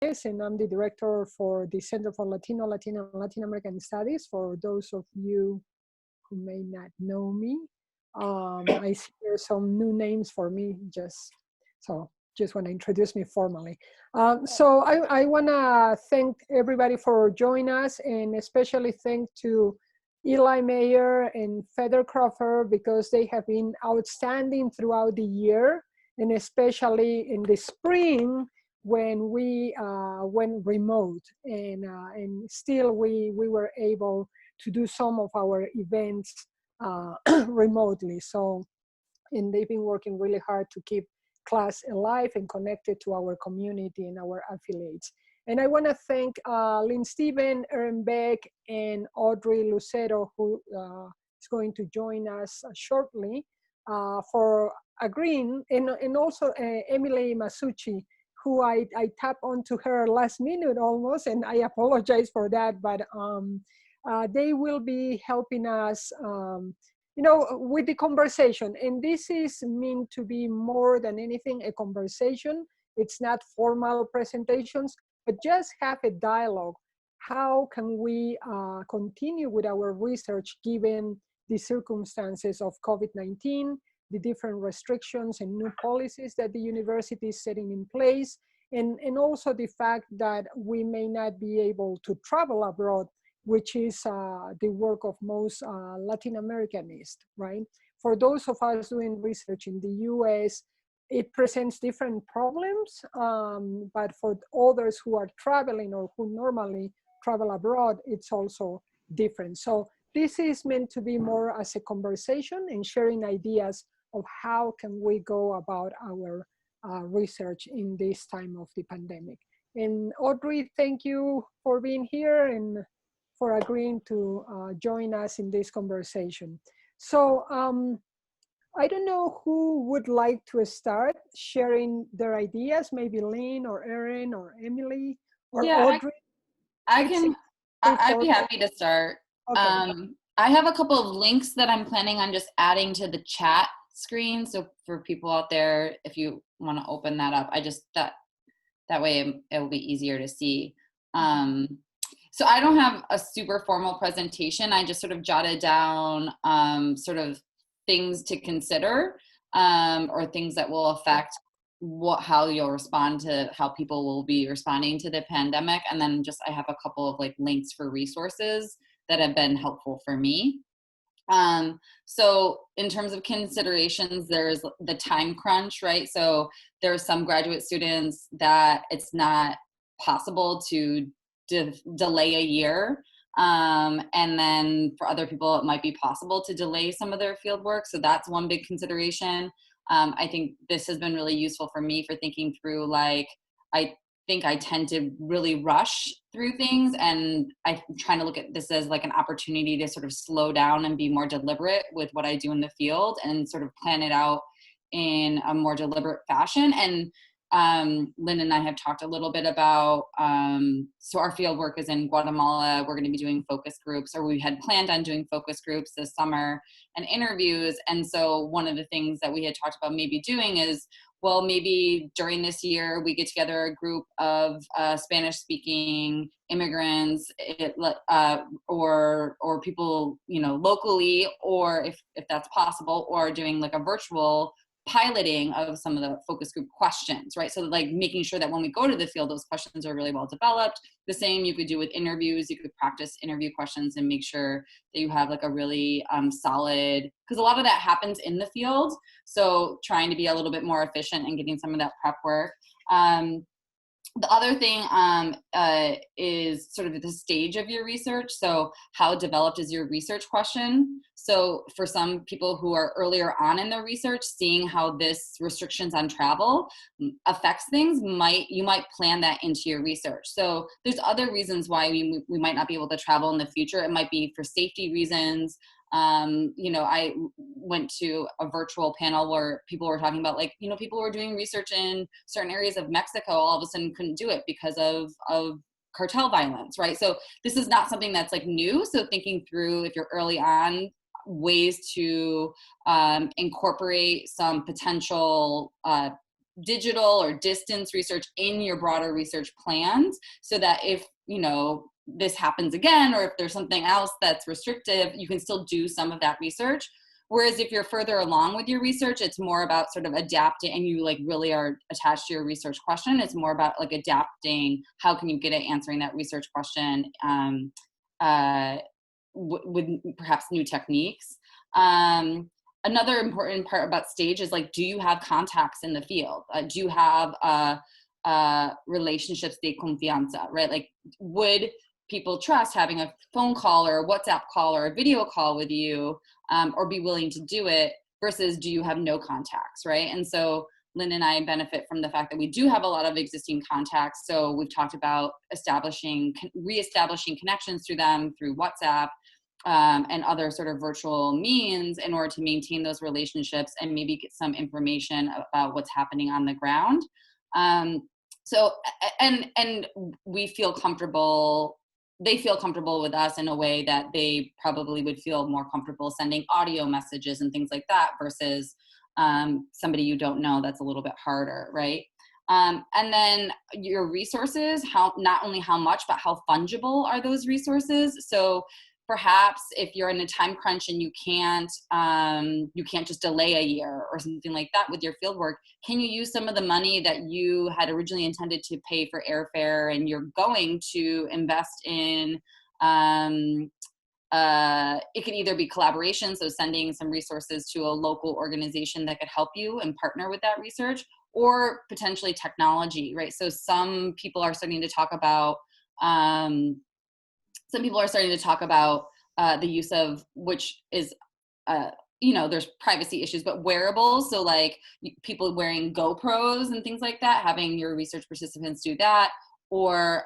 and I'm the director for the Center for Latino, Latina, and Latin American Studies. For those of you who may not know me, I see there's some new names for me, just want to introduce me formally. So I want to thank everybody for joining us, and especially thank to Eli Mayer and Feather Crawford, because they have been outstanding throughout the year, and especially in the spring when we went remote, and still we were able to do some of our events remotely. So, and they've been working really hard to keep class alive and connected to our community and our affiliates. And I want to thank Lynn Stephen, Erin Beck, and Audrey Lucero, who is going to join us shortly, for agreeing, and also Emily Masucci, who I tapped onto her last minute almost, and I apologize for that, but they will be helping us with the conversation. And this is meant to be more than anything a conversation. It's not formal presentations, but just have a dialogue. How can we continue with our research given the circumstances of COVID-19, the different restrictions and new policies that the university is setting in place, and also the fact that we may not be able to travel abroad, which is the work of most Latin Americanists, right? For those of us doing research in the U.S., it presents different problems, but for others who are traveling or who normally travel abroad, it's also different. So this is meant to be more as a conversation and sharing ideas of how can we go about our research in this time of the pandemic. And Audrey, thank you for being here and for agreeing to join us in this conversation. So I don't know who would like to start sharing their ideas, maybe Lynn or Erin or Emily or Audrey. I'd be happy to start. Okay. I have a couple of links that I'm planning on just adding to the chat screen. So for people out there, if you want to open that up, that way it will be easier to see. So I don't have a super formal presentation. I just sort of jotted down sort of things to consider, or things that will affect how you'll respond to how people will be responding to the pandemic. And then I have a couple of links for resources that have been helpful for me. So in terms of considerations, there's the time crunch, right? So there are some graduate students that it's not possible to delay a year. And then for other people, it might be possible to delay some of their field work. So that's one big consideration. I think this has been really useful for me for thinking through, I think I tend to really rush through things, and I'm trying to look at this as an opportunity to sort of slow down and be more deliberate with what I do in the field and sort of plan it out in a more deliberate fashion. And Lynn and I have talked a little bit about, so our field work is in Guatemala. We're going to be doing focus groups, or we had planned on doing focus groups this summer and interviews. And so one of the things that we had talked about maybe doing is, well, maybe during this year we get together a group of Spanish-speaking immigrants, or people, locally, or if that's possible, or doing a virtual piloting of some of the focus group questions, right? So making sure that when we go to the field, those questions are really well developed. The same you could do with interviews. You could practice interview questions and make sure that you have a really solid, because a lot of that happens in the field. So trying to be a little bit more efficient and getting some of that prep work. The other thing is sort of the stage of your research. So how developed is your research question? So for some people who are earlier on in their research, seeing how this restrictions on travel affects things, you might plan that into your research. So there's other reasons why we might not be able to travel in the future. It might be for safety reasons. I went to a virtual panel where people were talking about people were doing research in certain areas of Mexico, all of a sudden couldn't do it because of cartel violence, right? So this is not something that's new. So thinking through, if you're early on, ways to incorporate some potential digital or distance research in your broader research plans, so that if, this happens again, or if there's something else that's restrictive, you can still do some of that research. Whereas if you're further along with your research, it's more about sort of adapting, and you like really are attached to your research question. It's more about like adapting. How can you get at answering that research question with perhaps new techniques? Another important part about stage is like, do you have contacts in the field? Do you have relationships de confianza, right? Like, would people trust having a phone call or a WhatsApp call or a video call with you, or be willing to do it, versus do you have no contacts, right? And so Lynn and I benefit from the fact that we do have a lot of existing contacts. So we've talked about reestablishing connections through them, through WhatsApp, and other sort of virtual means, in order to maintain those relationships and maybe get some information about what's happening on the ground. So, and we feel comfortable, they feel comfortable with us in a way that they probably would feel more comfortable sending audio messages and things like that, versus somebody you don't know. That's a little bit harder, right? And then your resources, not only how much, but how fungible are those resources? So perhaps if you're in a time crunch and you can't just delay a year or something like that with your fieldwork, can you use some of the money that you had originally intended to pay for airfare, and you're going to invest in, it could either be collaboration, so sending some resources to a local organization that could help you and partner with that research, or potentially technology, right? So some people are starting to talk about the use of, which is, there's privacy issues, but wearables. So like people wearing GoPros and things like that, having your research participants do that, or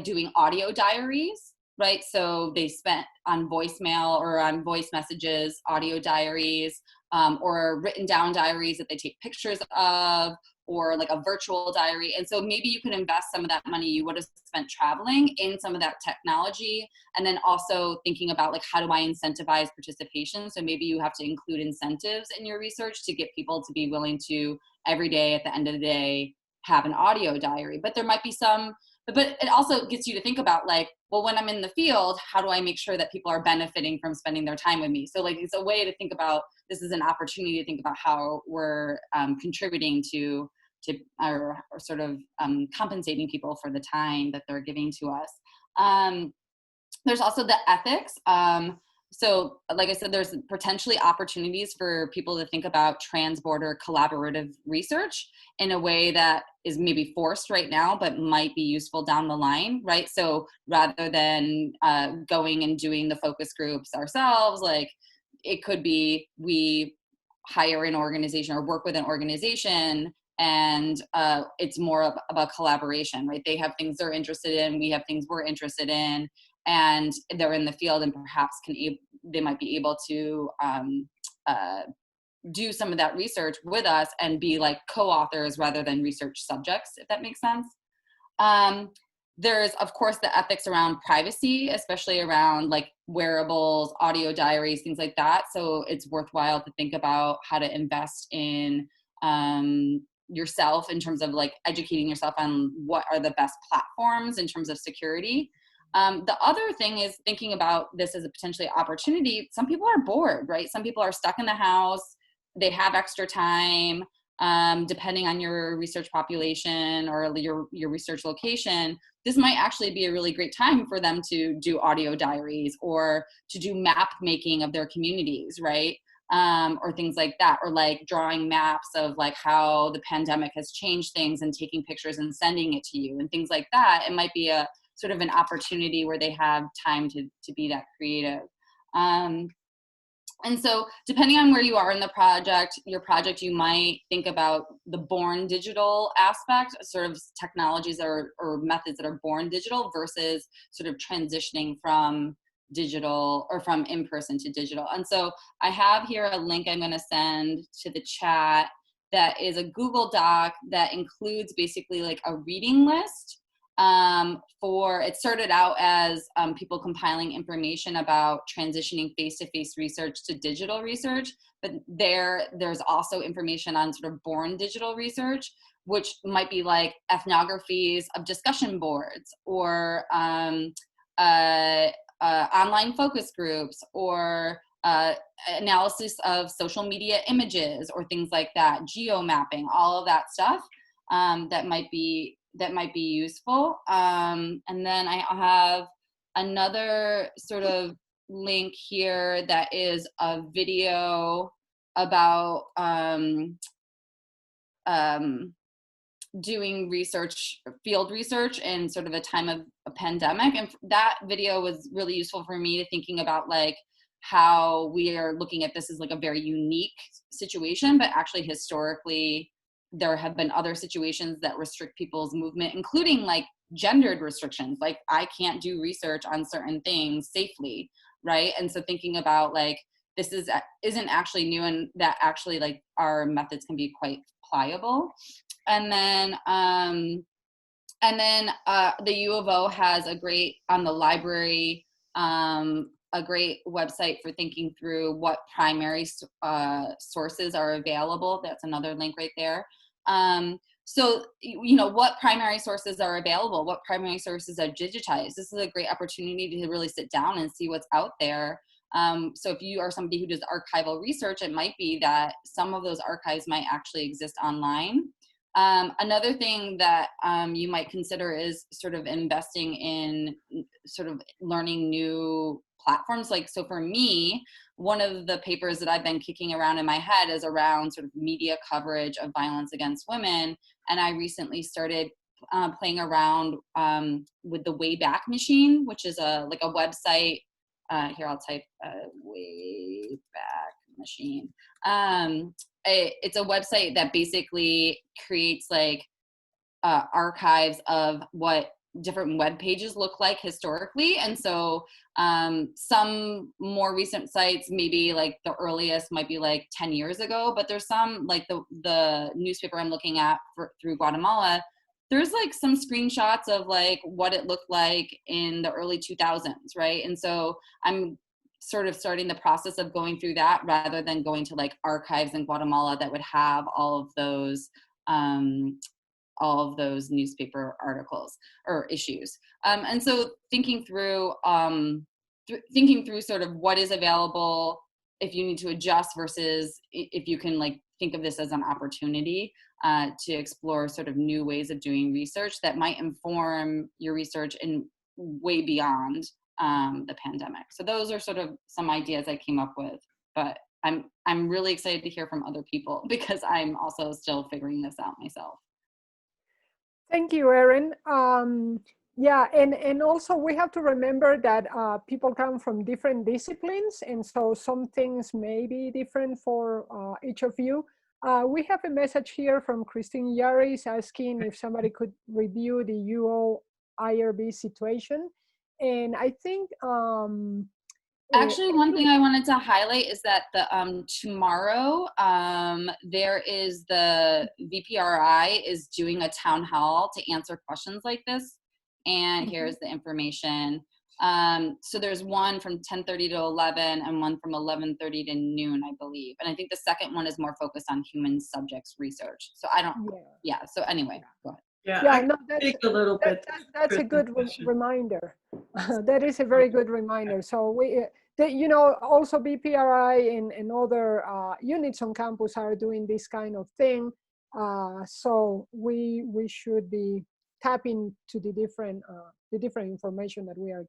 doing audio diaries, right? So they spent on voicemail or on voice messages, audio diaries, or written down diaries that they take pictures of, or like a virtual diary. And so maybe you can invest some of that money you would have spent traveling in some of that technology. And then also thinking about like, how do I incentivize participation? So maybe you have to include incentives in your research to get people to be willing to, every day at the end of the day, have an audio diary. But there might be but it also gets you to think about like, well, when I'm in the field, how do I make sure that people are benefiting from spending their time with me? So like, it's a way to think about, this is an opportunity to think about how we're contributing to or sort of compensating people for the time that they're giving to us. There's also the ethics. So like I said, there's potentially opportunities for people to think about trans-border collaborative research in a way that is maybe forced right now, but might be useful down the line, right? So rather than going and doing the focus groups ourselves, like it could be we hire an organization or work with an organization, and it's more about collaboration, right? They have things they're interested in, we have things we're interested in, and they're in the field, and perhaps they might be able to do some of that research with us and be like co-authors rather than research subjects, if that makes sense. There's, of course, the ethics around privacy, especially around like wearables, audio diaries, things like that. So it's worthwhile to think about how to invest in yourself in terms of like educating yourself on what are the best platforms in terms of security. The other thing is thinking about this as a potentially opportunity. Some people are bored, right? Some people are stuck in the house. They have extra time. Depending on your research population or your research location, this might actually be a really great time for them to do audio diaries or to do map making of their communities, right? Or things like that, or like drawing maps of like how the pandemic has changed things and taking pictures and sending it to you and things like that. It might be a sort of an opportunity where they have time to be that creative. And so depending on where you are in your project, you might think about the born digital aspect, sort of technologies or methods that are born digital versus sort of transitioning from digital or from in-person to digital. And so I have here a link I'm going to send to the chat that is a Google Doc that includes basically like a reading list it started out as people compiling information about transitioning face-to-face research to digital research, but there's also information on sort of born digital research, which might be like ethnographies of discussion boards, or online focus groups, or analysis of social media images, or things like that, geo-mapping, all of that stuff that might be useful. And then I have another sort of link here that is a video about doing research, field research in sort of a time of a pandemic. And that video was really useful for me to thinking about like how we are looking at this as like a very unique situation, but actually historically there have been other situations that restrict people's movement, including like gendered restrictions. Like I can't do research on certain things safely, right? And so thinking about like, this isn't actually new, and that actually like our methods can be quite pliable. And then the U of O has a great, on the library, a great website for thinking through what primary sources are available. That's another link right there. So, you know, what primary sources are available, what primary sources are digitized. This is a great opportunity to really sit down and see what's out there. So if you are somebody who does archival research, it might be that some of those archives might actually exist online. Another thing that you might consider is sort of investing in sort of learning new platforms. Like, so for me, one of the papers that I've been kicking around in my head is around sort of media coverage of violence against women. And I recently started playing around with the Wayback Machine, which is like a website. Here, I'll type Wayback Machine. It's a website that basically creates like archives of what different web pages look like historically. And so some more recent sites, maybe like the earliest might be like 10 years ago, but there's some like the newspaper I'm looking at through Guatemala, there's like some screenshots of like what it looked like in the early 2000s, right? And so I'm sort of starting the process of going through that rather than going to like archives in Guatemala that would have all of those newspaper articles or issues. And so thinking through sort of what is available, if you need to adjust, versus if you can like think of this as an opportunity to explore sort of new ways of doing research that might inform your research in way beyond the pandemic. So those are sort of some ideas I came up with, but I'm really excited to hear from other people because I'm also still figuring this out myself. Thank you, Erin. Yeah, and also we have to remember that people come from different disciplines, and so some things may be different for each of you. We have a message here from Christine Yaris asking if somebody could review the UO IRB situation. And I think actually, one thing I wanted to highlight is that tomorrow there is the VPRI is doing a town hall to answer questions like this, and here's the information. So there's one from 10:30 to 11 and one from 11:30 to noon, I believe. And I think the second one is more focused on human subjects research. So I don't, so anyway, go ahead. Yeah, no, that's a good reminder. That is a very good reminder. So you know, also BPRI and other units on campus are doing this kind of thing. So we should be tapping to the different information that we are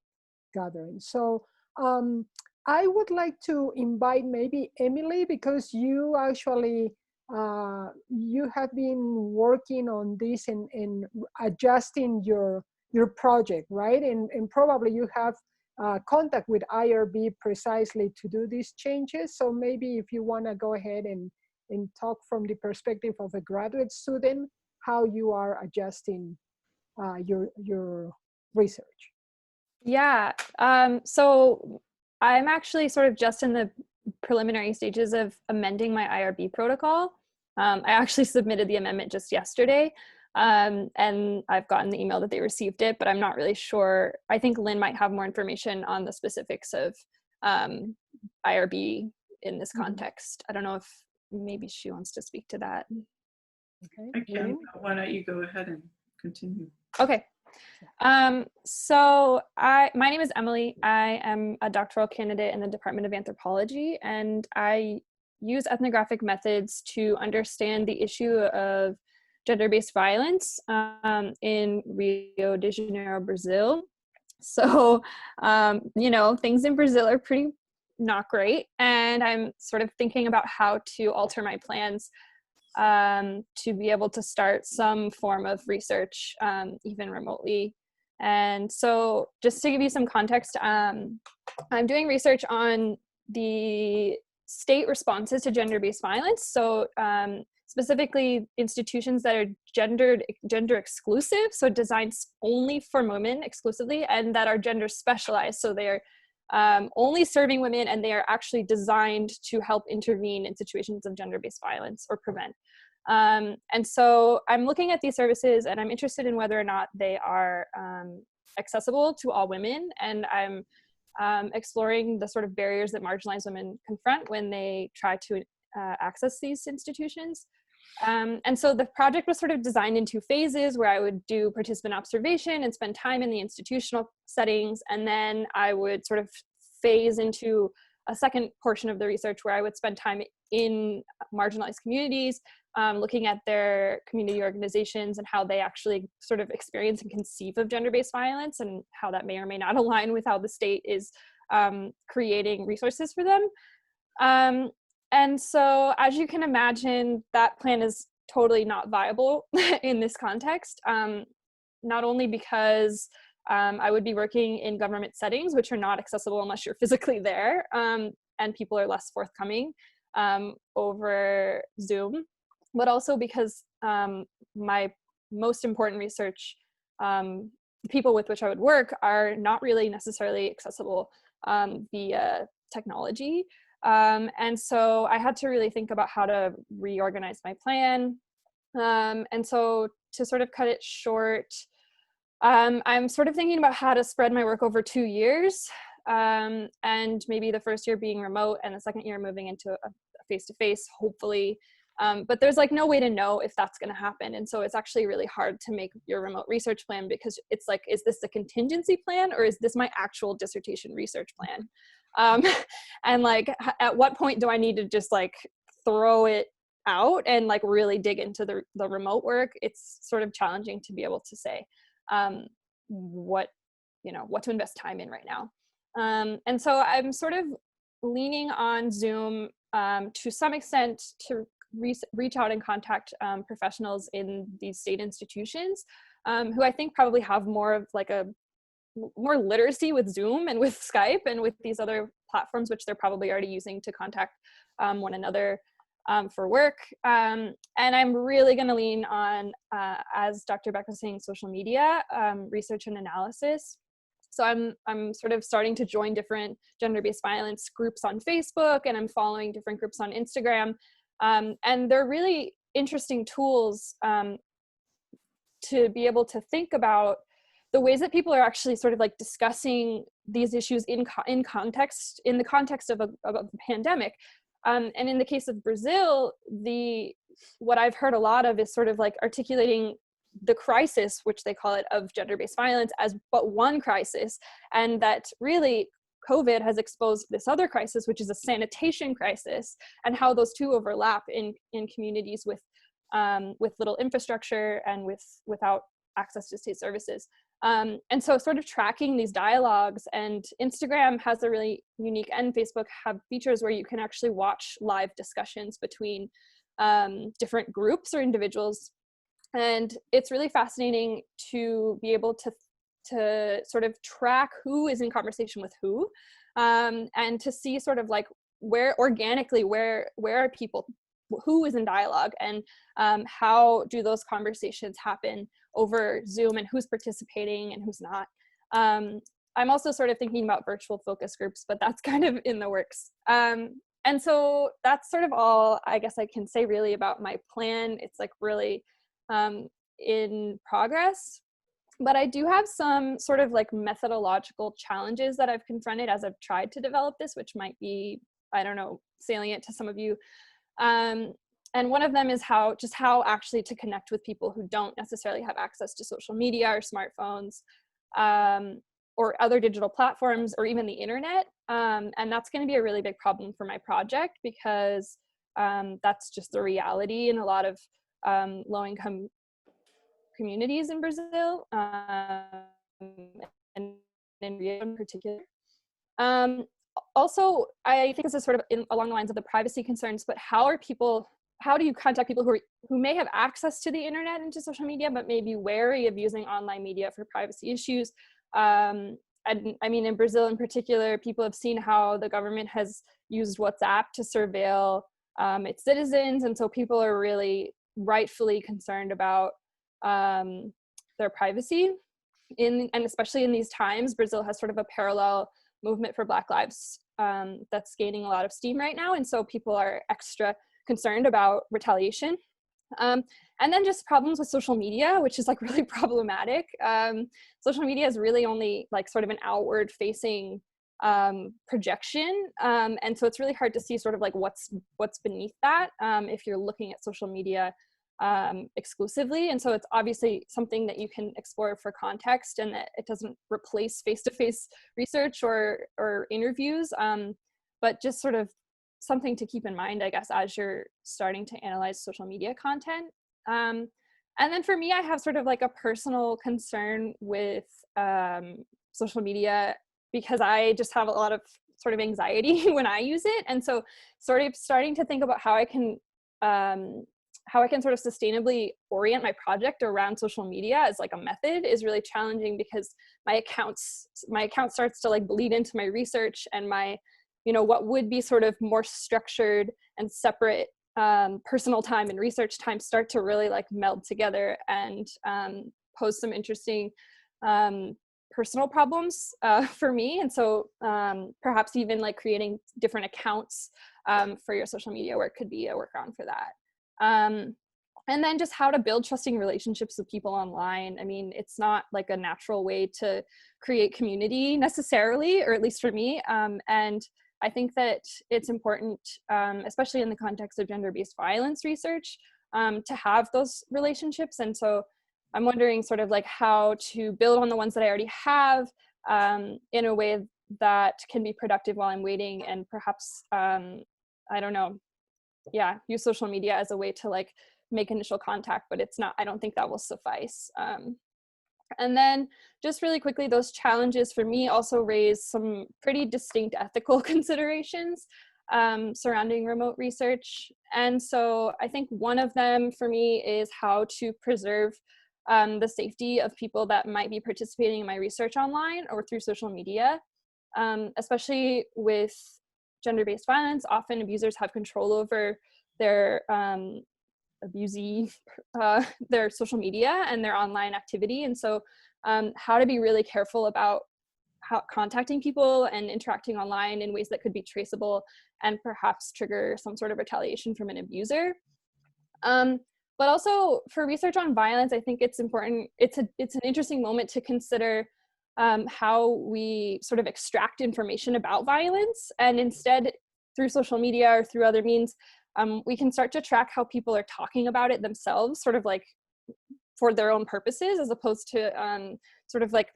gathering. So I would like to invite maybe Emily, because you actually you have been working on this and adjusting your project, right? And probably you have contact with IRB precisely to do these changes. So maybe if you want to go ahead and talk from the perspective of a graduate student, how you are adjusting your research. Yeah, so I'm actually sort of just in the preliminary stages of amending my IRB protocol. I actually submitted the amendment just yesterday. And I've gotten the email that they received it, but I'm not really sure. I think Lynn might have more information on the specifics of IRB in this context. I don't know if maybe she wants to speak to that. Okay. I can. Why don't you go ahead and continue? Okay. So my name is Emily. I am a doctoral candidate in the Department of Anthropology, and I use ethnographic methods to understand the issue of gender-based violence in Rio de Janeiro, Brazil. So, you know, things in Brazil are pretty not great, and I'm sort of thinking about how to alter my plans to be able to start some form of research, even remotely. And so just to give you some context, I'm doing research on the state responses to gender-based violence. So specifically institutions that are gender exclusive, so designed only for women exclusively, and that are gender specialized. So they're only serving women, and they are actually designed to help intervene in situations of gender-based violence or prevent. And so I'm looking at these services, and I'm interested in whether or not they are accessible to all women. And I'm exploring the sort of barriers that marginalized women confront when they try to access these institutions. And so the project was sort of designed in 2 phases, where I would do participant observation and spend time in the institutional settings. And then I would sort of phase into a second portion of the research where I would spend time in marginalized communities, looking at their community organizations and how they actually sort of experience and conceive of gender-based violence, and how that may or may not align with how the state is creating resources for them. And so, as you can imagine, that plan is totally not viable in this context, not only because I would be working in government settings, which are not accessible unless you're physically there, and people are less forthcoming over Zoom, but also because my most important research, people with which I would work, are not really necessarily accessible via technology. And so I had to really think about how to reorganize my plan. And so to sort of cut it short, I'm sort of thinking about how to spread my work over 2 years, and maybe the first year being remote and the second year moving into a face-to-face, hopefully. But there's like no way to know if that's going to happen. And so it's actually really hard to make your remote research plan, because it's like, is this a contingency plan, or is this my actual dissertation research plan? And like, at what point do I need to just like throw it out and like really dig into the remote work? It's sort of challenging to be able to say what to invest time in right now. And so I'm sort of leaning on Zoom to some extent to reach out and contact professionals in these state institutions who I think probably have more of like more literacy with Zoom and with Skype and with these other platforms, which they're probably already using to contact one another for work. And I'm really going to lean on, as Dr. Beck was saying, social media research and analysis. So I'm sort of starting to join different gender-based violence groups on Facebook, and I'm following different groups on Instagram. And they're really interesting tools to be able to think about the ways that people are actually sort of like discussing these issues in the context of a pandemic. And in the case of Brazil, what I've heard a lot of is sort of like articulating the crisis, which they call it, of gender-based violence as but one crisis, and that really COVID has exposed this other crisis, which is a sanitation crisis, and how those two overlap in communities with little infrastructure and without access to state services. And so sort of tracking these dialogues, and Instagram has a really unique, and Facebook have features where you can actually watch live discussions between different groups or individuals. And it's really fascinating to be able to sort of track who is in conversation with who, and to see sort of like where are people, who is in dialogue, and how do those conversations happen over Zoom, and who's participating and who's not. I'm also sort of thinking about virtual focus groups, but that's kind of in the works. And so that's sort of all I guess I can say really about my plan. It's like really in progress. But I do have some sort of like methodological challenges that I've confronted as I've tried to develop this, which might be, I don't know, salient to some of you. And one of them is how actually to connect with people who don't necessarily have access to social media or smartphones, or other digital platforms, or even the internet. And that's going to be a really big problem for my project, because that's just the reality in a lot of low-income communities in Brazil, and in Rio in particular. Also, I think this is sort of along the lines of the privacy concerns, but how do you contact people who may have access to the internet and to social media, but may be wary of using online media for privacy issues? And I mean, in Brazil in particular, people have seen how the government has used WhatsApp to surveil its citizens. And so people are really rightfully concerned about their privacy. And especially in these times, Brazil has sort of a parallel movement for Black lives that's gaining a lot of steam right now. And so people are extra concerned about retaliation. And then just problems with social media, which is like really problematic. Social media is really only like sort of an outward facing projection. And so it's really hard to see sort of like what's beneath that if you're looking at social media exclusively. And so it's obviously something that you can explore for context, and that it doesn't replace face-to-face research or interviews, but just sort of something to keep in mind, I guess, as you're starting to analyze social media content. And then for me, I have sort of like a personal concern with social media, because I just have a lot of sort of anxiety when I use it. And so sort of starting to think about how I can sort of sustainably orient my project around social media as like a method is really challenging, because my account starts to like bleed into my research, and my, what would be sort of more structured and separate personal time and research time start to really like meld together and pose some interesting personal problems for me. And so perhaps even like creating different accounts for your social media work could be a workaround for that. And then just how to build trusting relationships with people online. I mean, it's not like a natural way to create community necessarily, or at least for me. And I think that it's important, especially in the context of gender-based violence research, to have those relationships. And so I'm wondering sort of like how to build on the ones that I already have in a way that can be productive while I'm waiting, and perhaps, I don't know, use social media as a way to like make initial contact, but I don't think that will suffice. And then just really quickly, those challenges for me also raise some pretty distinct ethical considerations surrounding remote research. And so I think one of them for me is how to preserve the safety of people that might be participating in my research online or through social media, especially with gender-based violence. Often abusers have control over their their social media and their online activity. And so how to be really careful about contacting people and interacting online in ways that could be traceable and perhaps trigger some sort of retaliation from an abuser. But also for research on violence, I think it's important, it's an interesting moment to consider how we sort of extract information about violence, and instead through social media or through other means, we can start to track how people are talking about it themselves, sort of like for their own purposes, as opposed to sort of like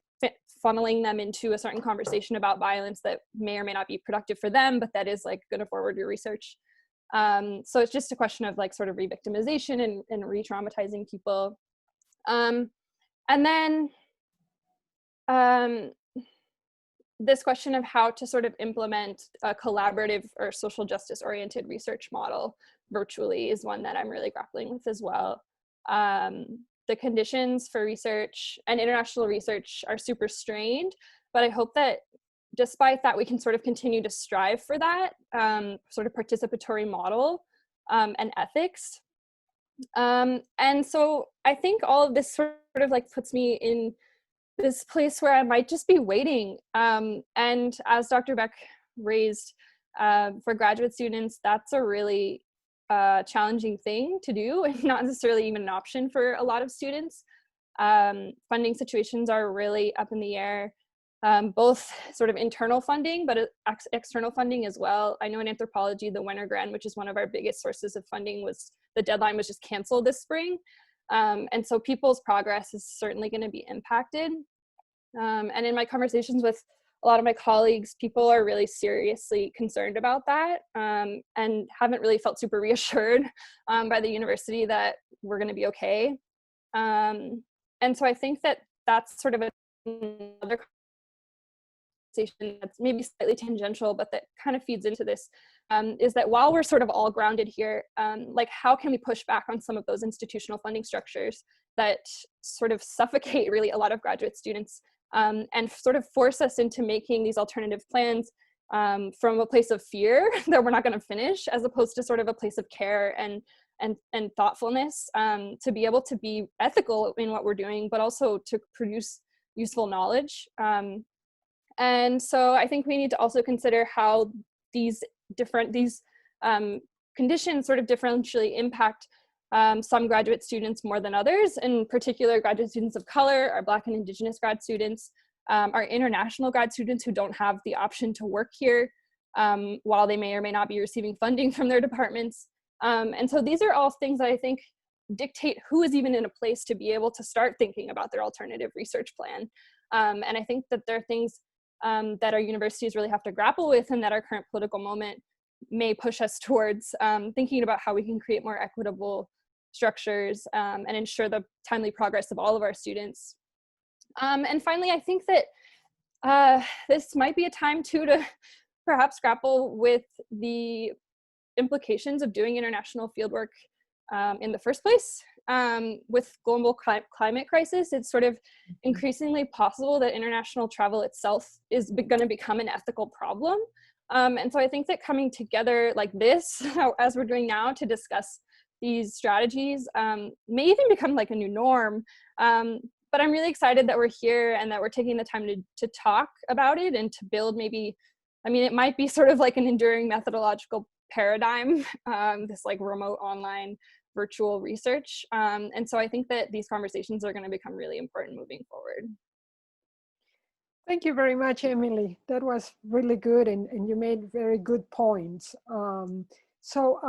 funneling them into a certain conversation about violence that may or may not be productive for them, but that is like going to forward your research. So it's just a question of like sort of re-victimization and re-traumatizing people. And then this question of how to sort of implement a collaborative or social justice oriented research model virtually is one that I'm really grappling with as well. The conditions for research and international research are super strained, but I hope that despite that, we can sort of continue to strive for that sort of participatory model and ethics. And so I think all of this sort of like puts me in this place where I might just be waiting. And as Dr. Beck raised for graduate students, that's a really challenging thing to do and not necessarily even an option for a lot of students. Funding situations are really up in the air, both sort of internal funding, but external funding as well. I know in anthropology, the winter grant, which is one of our biggest sources of funding, the deadline was just canceled this spring. And so people's progress is certainly going to be impacted. And in my conversations with a lot of my colleagues, people are really seriously concerned about that, and haven't really felt super reassured by the university that we're going to be okay. And so I think that that's sort of another conversation that's maybe slightly tangential, but that kind of feeds into this, is that while we're sort of all grounded here, like how can we push back on some of those institutional funding structures that sort of suffocate really a lot of graduate students, and sort of force us into making these alternative plans from a place of fear that we're not going to finish, as opposed to sort of a place of care and thoughtfulness, to be able to be ethical in what we're doing, but also to produce useful knowledge. And so I think we need to also consider how these conditions sort of differentially impact some graduate students more than others, in particular graduate students of color, our Black and Indigenous grad students, our international grad students who don't have the option to work here, while they may or may not be receiving funding from their departments. And so these are all things that I think dictate who is even in a place to be able to start thinking about their alternative research plan. And I think that there are things that our universities really have to grapple with, and that our current political moment may push us towards thinking about how we can create more equitable structures and ensure the timely progress of all of our students. And finally, I think that this might be a time too to perhaps grapple with the implications of doing international fieldwork in the first place. With global climate crisis, it's sort of increasingly possible that international travel itself is going to become an ethical problem. And so I think that coming together like this, as we're doing now, to discuss these strategies may even become like a new norm. But I'm really excited that we're here and that we're taking the time to talk about it and to build maybe, I mean, it might be sort of like an enduring methodological paradigm, this like remote online virtual research. And so I think that these conversations are going to become really important moving forward. Thank you very much, Emily. That was really good, and you made very good points. So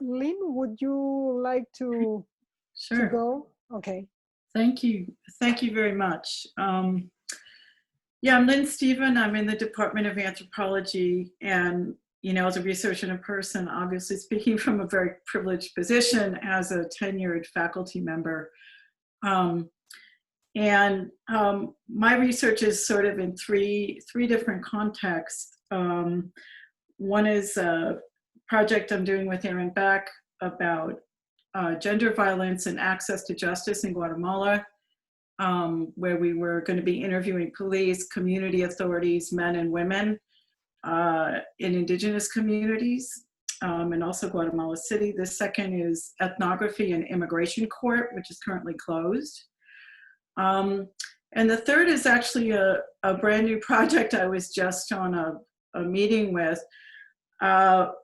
Lynn, would you like to, Sure. to go? Okay. Thank you. Thank you very much. Yeah, I'm Lynn Stephen. I'm in the Department of Anthropology, and as a researcher and a person, obviously speaking from a very privileged position as a tenured faculty member. My research is sort of in three different contexts. One is a project I'm doing with Erin Beck about gender violence and access to justice in Guatemala, where we were going to be interviewing police, community authorities, men and women in indigenous communities, and also Guatemala City. The second is ethnography and immigration court, which is currently closed. And the third is actually a brand new project I was just on a meeting with,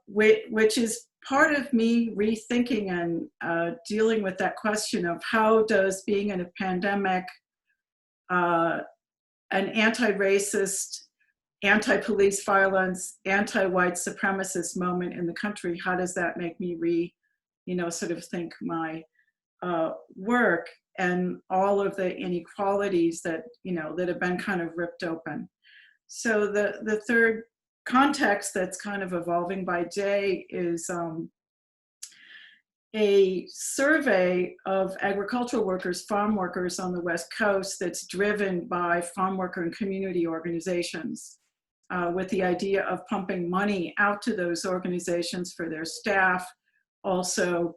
which is part of me rethinking and dealing with that question of how does being in a pandemic, an anti-racist, anti-police violence, anti-white supremacist moment in the country, how does that make me sort of think my work and all of the inequalities that, that have been kind of ripped open. So the third context that's kind of evolving by day is a survey of agricultural workers, farm workers on the West Coast that's driven by farm worker and community organizations, with the idea of pumping money out to those organizations for their staff, also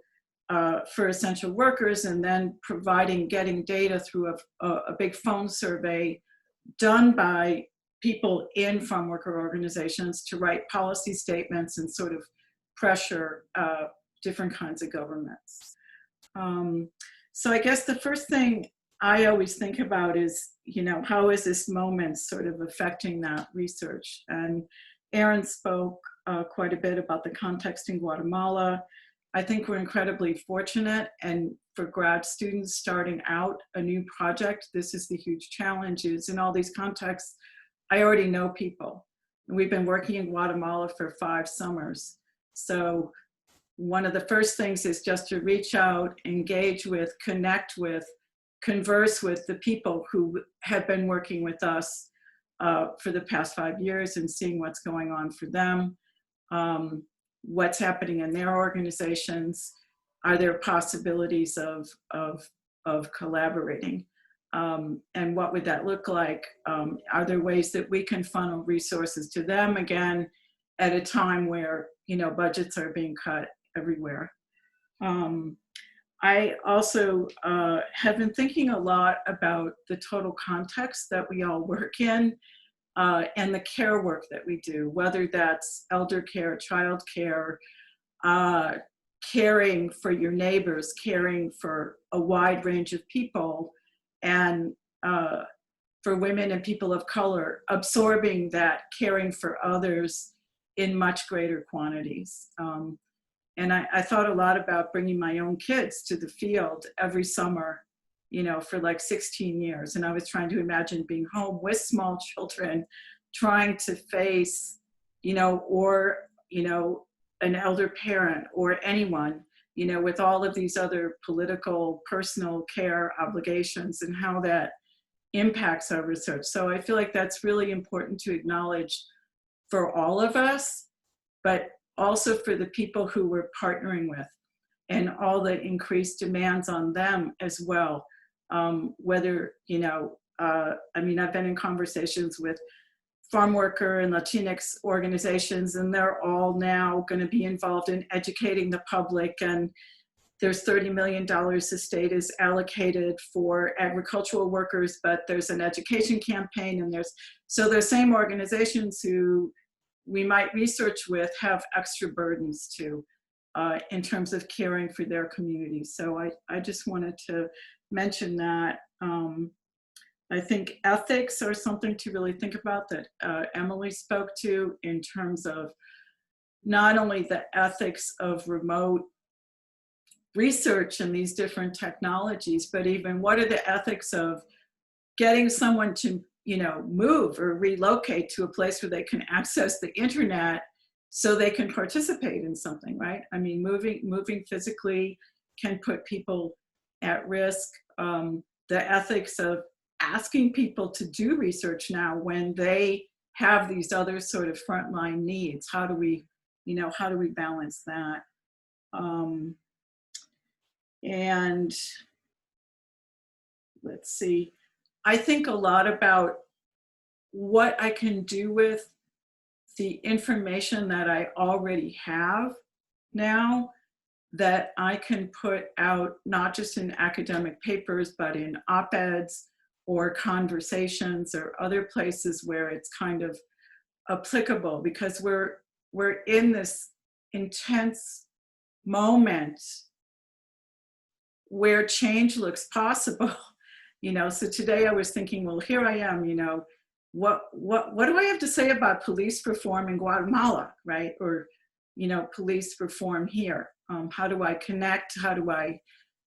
for essential workers, and then getting data through a big phone survey done by people in farm worker organizations to write policy statements and sort of pressure different kinds of governments. So I guess the first thing I always think about is, how is this moment sort of affecting that research? And Erin spoke quite a bit about the context in Guatemala. I think we're incredibly fortunate, and for grad students starting out a new project, this is the huge challenge. Is in all these contexts, I already know people. And we've been working in Guatemala for 5 summers. So one of the first things is just to reach out, engage with, connect with, converse with the people who have been working with us for the past 5 years and seeing what's going on for them, what's happening in their organizations. Are there possibilities of collaborating? And what would that look like? Are there ways that we can funnel resources to them again at a time where, you know, budgets are being cut everywhere? I also have been thinking a lot about the total context that we all work in and the care work that we do, whether that's elder care, child care, caring for your neighbors, caring for a wide range of people, and for women and people of color, absorbing that caring for others in much greater quantities. And I thought a lot about bringing my own kids to the field every summer, you know, for like 16 years. And I was trying to imagine being home with small children, trying to face, you know, or, you know, an elder parent or anyone, you know, with all of these other political, personal care obligations and how that impacts our research. So I feel like that's really important to acknowledge for all of us, but also for the people who we're partnering with and all the increased demands on them as well. Whether, you know, I mean, I've been in conversations with farm worker and Latinx organizations, and they're all now going to be involved in educating the public. And there's $30 million the state is allocated for agricultural workers, but there's an education campaign, and there's same organizations who we might research with have extra burdens too, in terms of caring for their communities. So I just wanted to mention that. I think ethics are something to really think about that Emily spoke to, in terms of not only the ethics of remote research and these different technologies, but even what are the ethics of getting someone to, you know, move or relocate to a place where they can access the internet so they can participate in something, right? I mean, moving physically can put people at risk. The ethics of asking people to do research now when they have these other sort of frontline needs. How do we balance that? And let's see, I think a lot about what I can do with the information that I already have now, that I can put out not just in academic papers, but in op-eds or conversations or other places where it's kind of applicable, because we're in this intense moment where change looks possible. You know, so today I was thinking, well, here I am, you know, what do I have to say about police reform in Guatemala, right? Or, you know, police reform here. How do I connect? How do I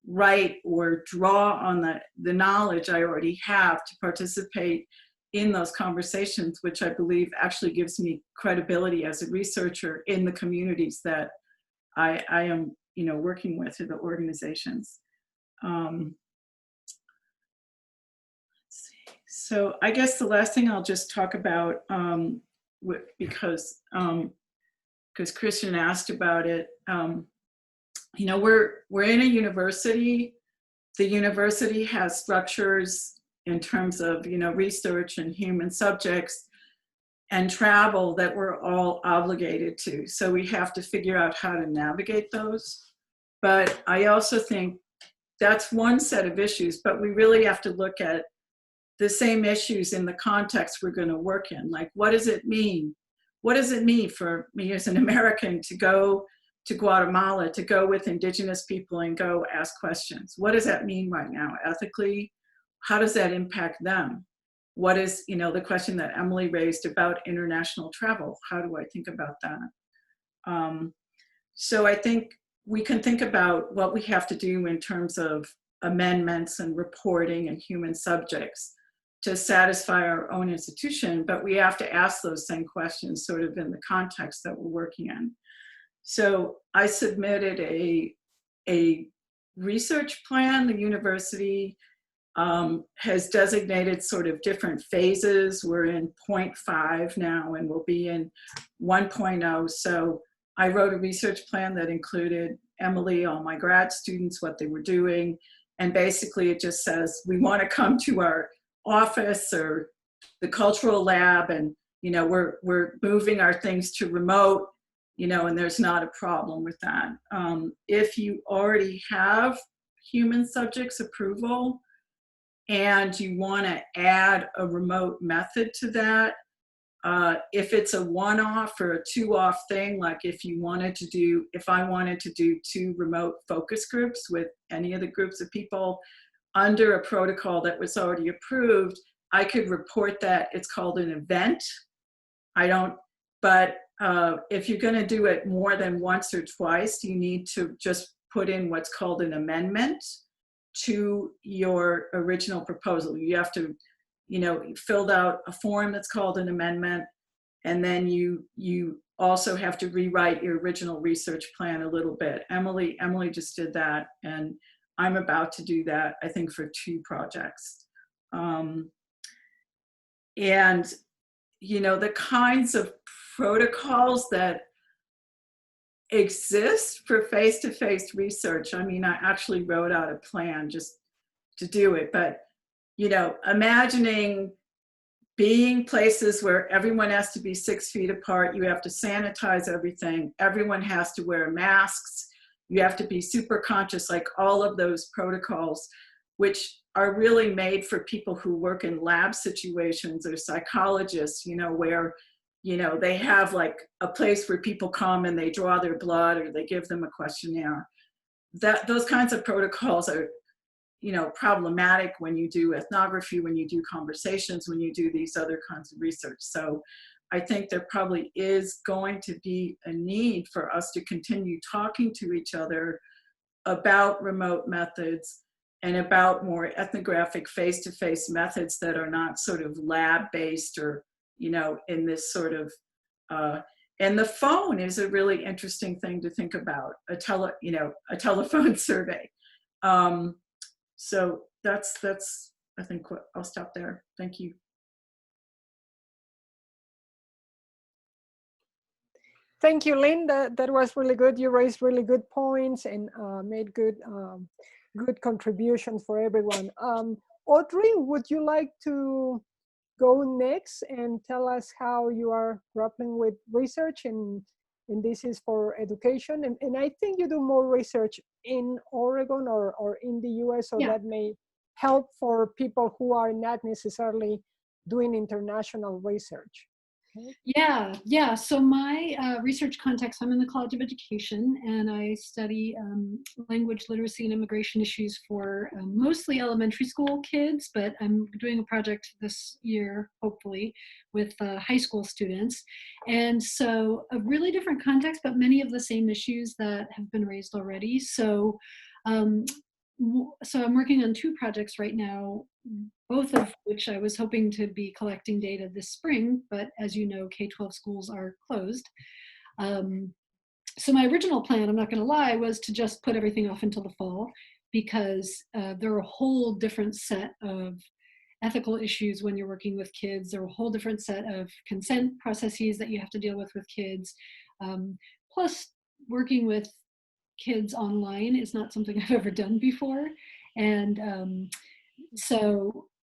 write or draw on the knowledge I already have to participate in those conversations, which I believe actually gives me credibility as a researcher in the communities that I am, you know, working with, in the organizations. So I guess the last thing I'll just talk about, because Christian asked about it, you know, we're in a university. The university has structures in terms of, you know, research and human subjects and travel that we're all obligated to. So we have to figure out how to navigate those. But I also think that's one set of issues, but we really have to look at the same issues in the context we're going to work in. Like, what does it mean? What does it mean for me as an American to go to Guatemala, to go with indigenous people and go ask questions? What does that mean right now ethically? How does that impact them? What is, you know, the question that Emily raised about international travel? How do I think about that? So I think we can think about what we have to do in terms of amendments and reporting and human subjects to satisfy our own institution, but we have to ask those same questions sort of in the context that we're working in. So I submitted a research plan. The university has designated sort of different phases. We're in 0.5 now, and we'll be in 1.0. So I wrote a research plan that included Emily, all my grad students, what they were doing. And basically it just says, we want to come to our office or the cultural lab, and we're moving our things to remote, and there's not a problem with that. If you already have human subjects approval and you want to add a remote method to that, if it's a one-off or a two-off thing, like if I wanted to do 2 remote focus groups with any of the groups of people under a protocol that was already approved, I could report that. It's called an event. But if you're going to do it more than once or twice, you need to just put in what's called an amendment to your original proposal. You have to, you filled out a form that's called an amendment, and then you also have to rewrite your original research plan a little bit. Emily just did that, and I'm about to do that, I think, for 2 projects. And, the kinds of protocols that exist for face-to-face research, I actually wrote out a plan just to do it, but, imagining being places where everyone has to be 6 feet apart, you have to sanitize everything, everyone has to wear masks, you have to be super conscious, like all of those protocols, which are really made for people who work in lab situations or psychologists, where, they have like a place where people come and they draw their blood or they give them a questionnaire. Those kinds of protocols are, problematic when you do ethnography, when you do conversations, when you do these other kinds of research. So I think there probably is going to be a need for us to continue talking to each other about remote methods and about more ethnographic face-to-face methods that are not sort of lab-based or, in this sort of, and the phone is a really interesting thing to think about, a telephone survey. So that's I think what I'll stop there. Thank you. Thank you, Lynn. That was really good. You raised really good points and made good contributions for everyone. Audrey, would you like to go next and tell us how you are grappling with research, and this is for education, and I think you do more research in Oregon or in the US, so that may help for people who are not necessarily doing international research. Okay. Yeah. So my research context, I'm in the College of Education, and I study language literacy and immigration issues for mostly elementary school kids, but I'm doing a project this year, hopefully, with high school students. And so a really different context, but many of the same issues that have been raised already. So I'm working on 2 projects right now, both of which I was hoping to be collecting data this spring, but as you know, K-12 schools are closed. So my original plan, I'm not going to lie, was to just put everything off until the fall, because there are a whole different set of ethical issues when you're working with kids. There are a whole different set of consent processes that you have to deal with kids. Plus, working with kids online is not something I've ever done before. And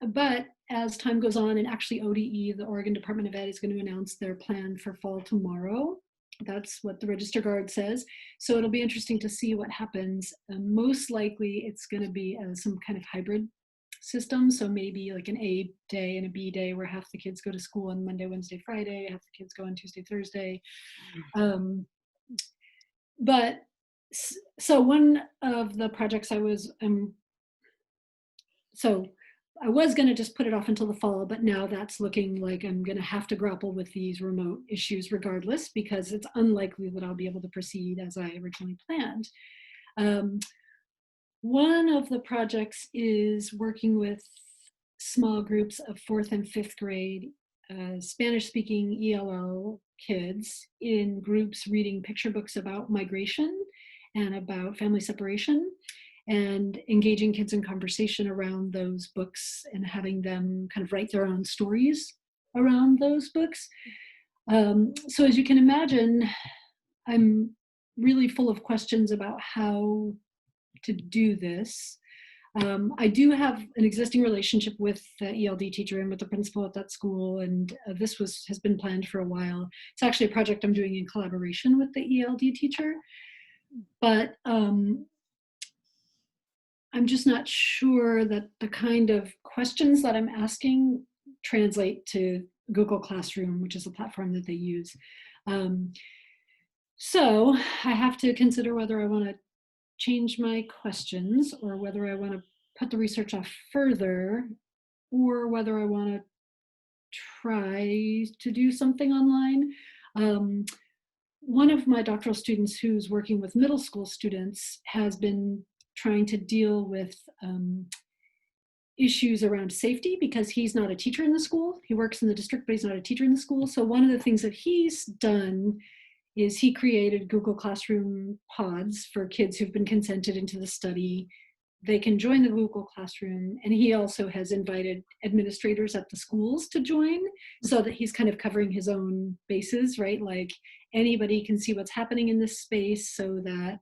but as time goes on, and actually ODE, the Oregon Department of Ed, is going to announce their plan for fall tomorrow. That's what the Register Guard says. So it'll be interesting to see what happens. Most likely it's going to be some kind of hybrid system. So maybe like an A day and a B day, where half the kids go to school on Monday, Wednesday, Friday, half the kids go on Tuesday, Thursday. But so one of the projects I was, so I was going to just put it off until the fall, but now that's looking like I'm going to have to grapple with these remote issues regardless, because it's unlikely that I'll be able to proceed as I originally planned. One of the projects is working with small groups of 4th and 5th grade Spanish-speaking ELL kids in groups reading picture books about migration and about family separation, and engaging kids in conversation around those books and having them kind of write their own stories around those books. So as you can imagine, I'm really full of questions about how to do this. I do have an existing relationship with the ELD teacher and with the principal at that school, and this has been planned for a while. It's actually a project I'm doing in collaboration with the ELD teacher, but I'm just not sure that the kind of questions that I'm asking translate to Google Classroom, which is the platform that they use. So I have to consider whether I want to change my questions, or whether I want to put the research off further, or whether I want to try to do something online. One of my doctoral students who's working with middle school students has been trying to deal with issues around safety, because he's not a teacher in the school. He works in the district, but he's not a teacher in the school. So one of the things that he's done is he created Google Classroom pods for kids who've been consented into the study. They can join the Google Classroom, and he also has invited administrators at the schools to join, so that he's kind of covering his own bases, right? Like anybody can see what's happening in this space, so that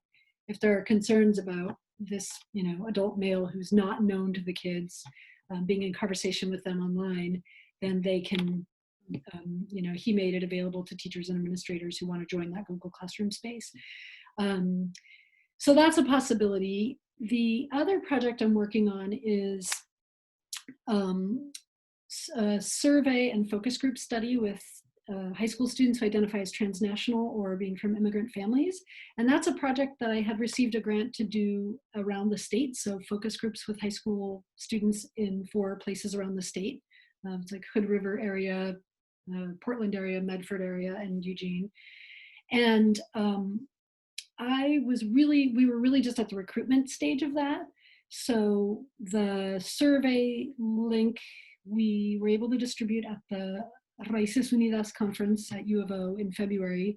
if there are concerns about this, adult male who's not known to the kids, being in conversation with them online, then they can, he made it available to teachers and administrators who want to join that Google Classroom space. So that's a possibility. The other project I'm working on is a survey and focus group study with high school students who identify as transnational or being from immigrant families. And that's a project that I had received a grant to do around the state. So focus groups with high school students in 4 places around the state. It's like Hood River area, Portland area, Medford area, and Eugene. And we were really just at the recruitment stage of that. So the survey link we were able to distribute at the Raíces Unidas conference at U of O in February,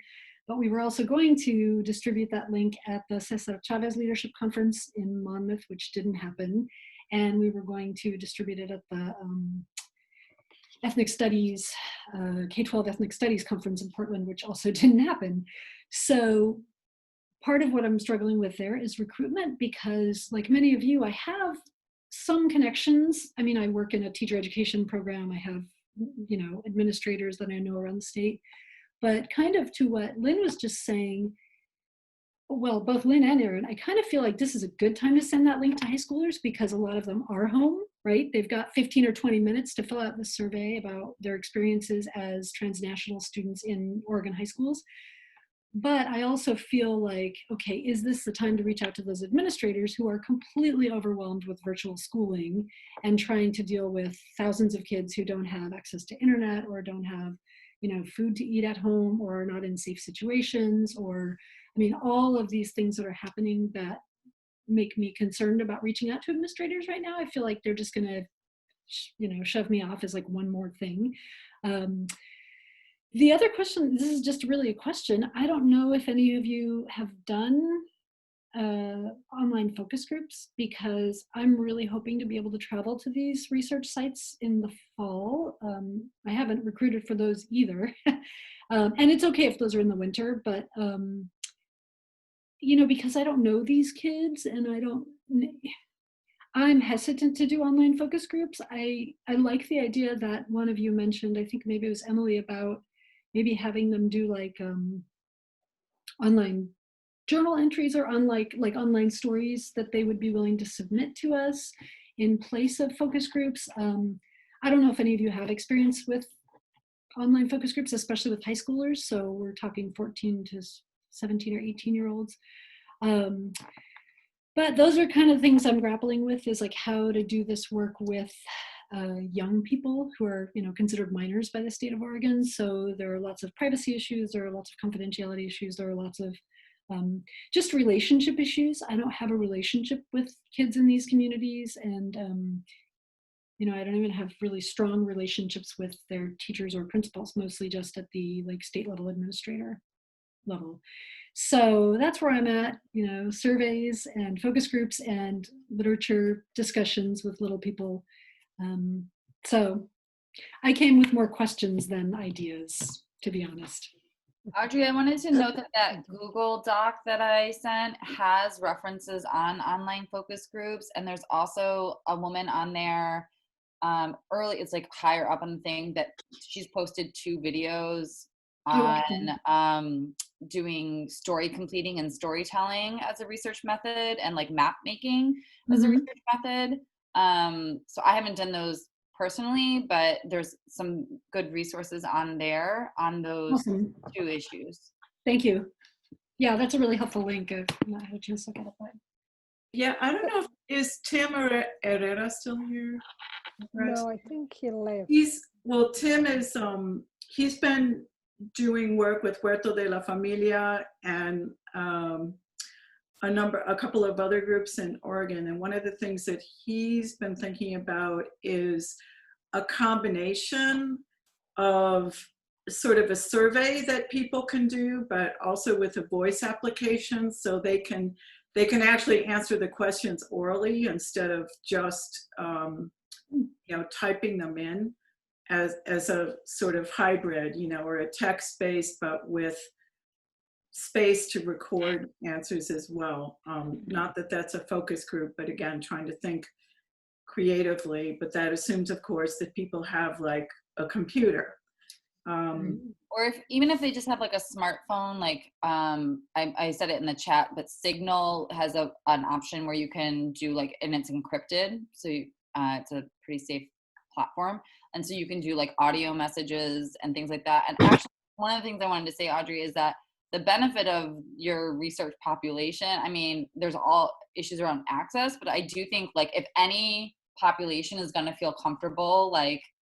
but we were also going to distribute that link at the Cesar Chavez Leadership Conference in Monmouth, which didn't happen. And we were going to distribute it at the Ethnic Studies, K-12 Ethnic Studies Conference in Portland, which also didn't happen. So part of what I'm struggling with there is recruitment, because like many of you, I have some connections. I mean, I work in a teacher education program. I have, administrators that I know around the state, but kind of to what Lynn was just saying, well, both Lynn and Erin, I kind of feel like this is a good time to send that link to high schoolers, because a lot of them are home, right? They've got 15 or 20 minutes to fill out the survey about their experiences as transnational students in Oregon high schools. But I also feel like, okay, is this the time to reach out to those administrators who are completely overwhelmed with virtual schooling and trying to deal with thousands of kids who don't have access to internet, or don't have, food to eat at home, or are not in safe situations, or, all of these things that are happening that make me concerned about reaching out to administrators right now. I feel like they're just gonna, shove me off as like one more thing. The other question, this is just really a question. I don't know if any of you have done online focus groups, because I'm really hoping to be able to travel to these research sites in the fall. I haven't recruited for those either. And it's okay if those are in the winter, but because I don't know these kids, and I'm hesitant to do online focus groups. I like the idea that one of you mentioned, I think maybe it was Emily, about maybe having them do like online journal entries, or like online stories that they would be willing to submit to us in place of focus groups. I don't know if any of you have experience with online focus groups, especially with high schoolers. So we're talking 14 to 17 or 18-year-olds. But those are kind of things I'm grappling with, is like how to do this work with young people who are, considered minors by the state of Oregon. So there are lots of privacy issues, there are lots of confidentiality issues, there are lots of just relationship issues. I don't have a relationship with kids in these communities, and I don't even have really strong relationships with their teachers or principals, mostly just at the state level administrator level. So that's where I'm at, surveys and focus groups and literature discussions with little people. So I came with more questions than ideas, to be honest. Audrey, I wanted to note that Google Doc that I sent has references on online focus groups, and there's also a woman on there early, it's like higher up on the thing, that she's posted 2 videos on doing story completing and storytelling as a research method, and like map making as a research method. So I haven't done those personally, but there's some good resources on there on those 2 issues. Thank you. Yeah, that's a really helpful link. I've not had a chance to look at it, but. Yeah, I don't know if is Tim or Herrera still here? No, I think he left. Tim is he's been doing work with Huerto de la Familia and a couple of other groups in Oregon, and one of the things that he's been thinking about is a combination of sort of a survey that people can do, but also with a voice application, so they can actually answer the questions orally instead of just typing them in as a sort of hybrid, or a text-based, but with space to record answers as well. Not that that's a focus group, but again, trying to think creatively, but that assumes, of course, that people have like a computer. Or even if they just have like a smartphone, like I said it in the chat, but Signal has an option where you can do and it's encrypted, so it's a pretty safe platform, and so you can do like audio messages and things like that. And actually, one of the things I wanted to say, Audrey, is that the benefit of your research population, I mean, there's all issues around access, but I do think if any population is going to feel comfortable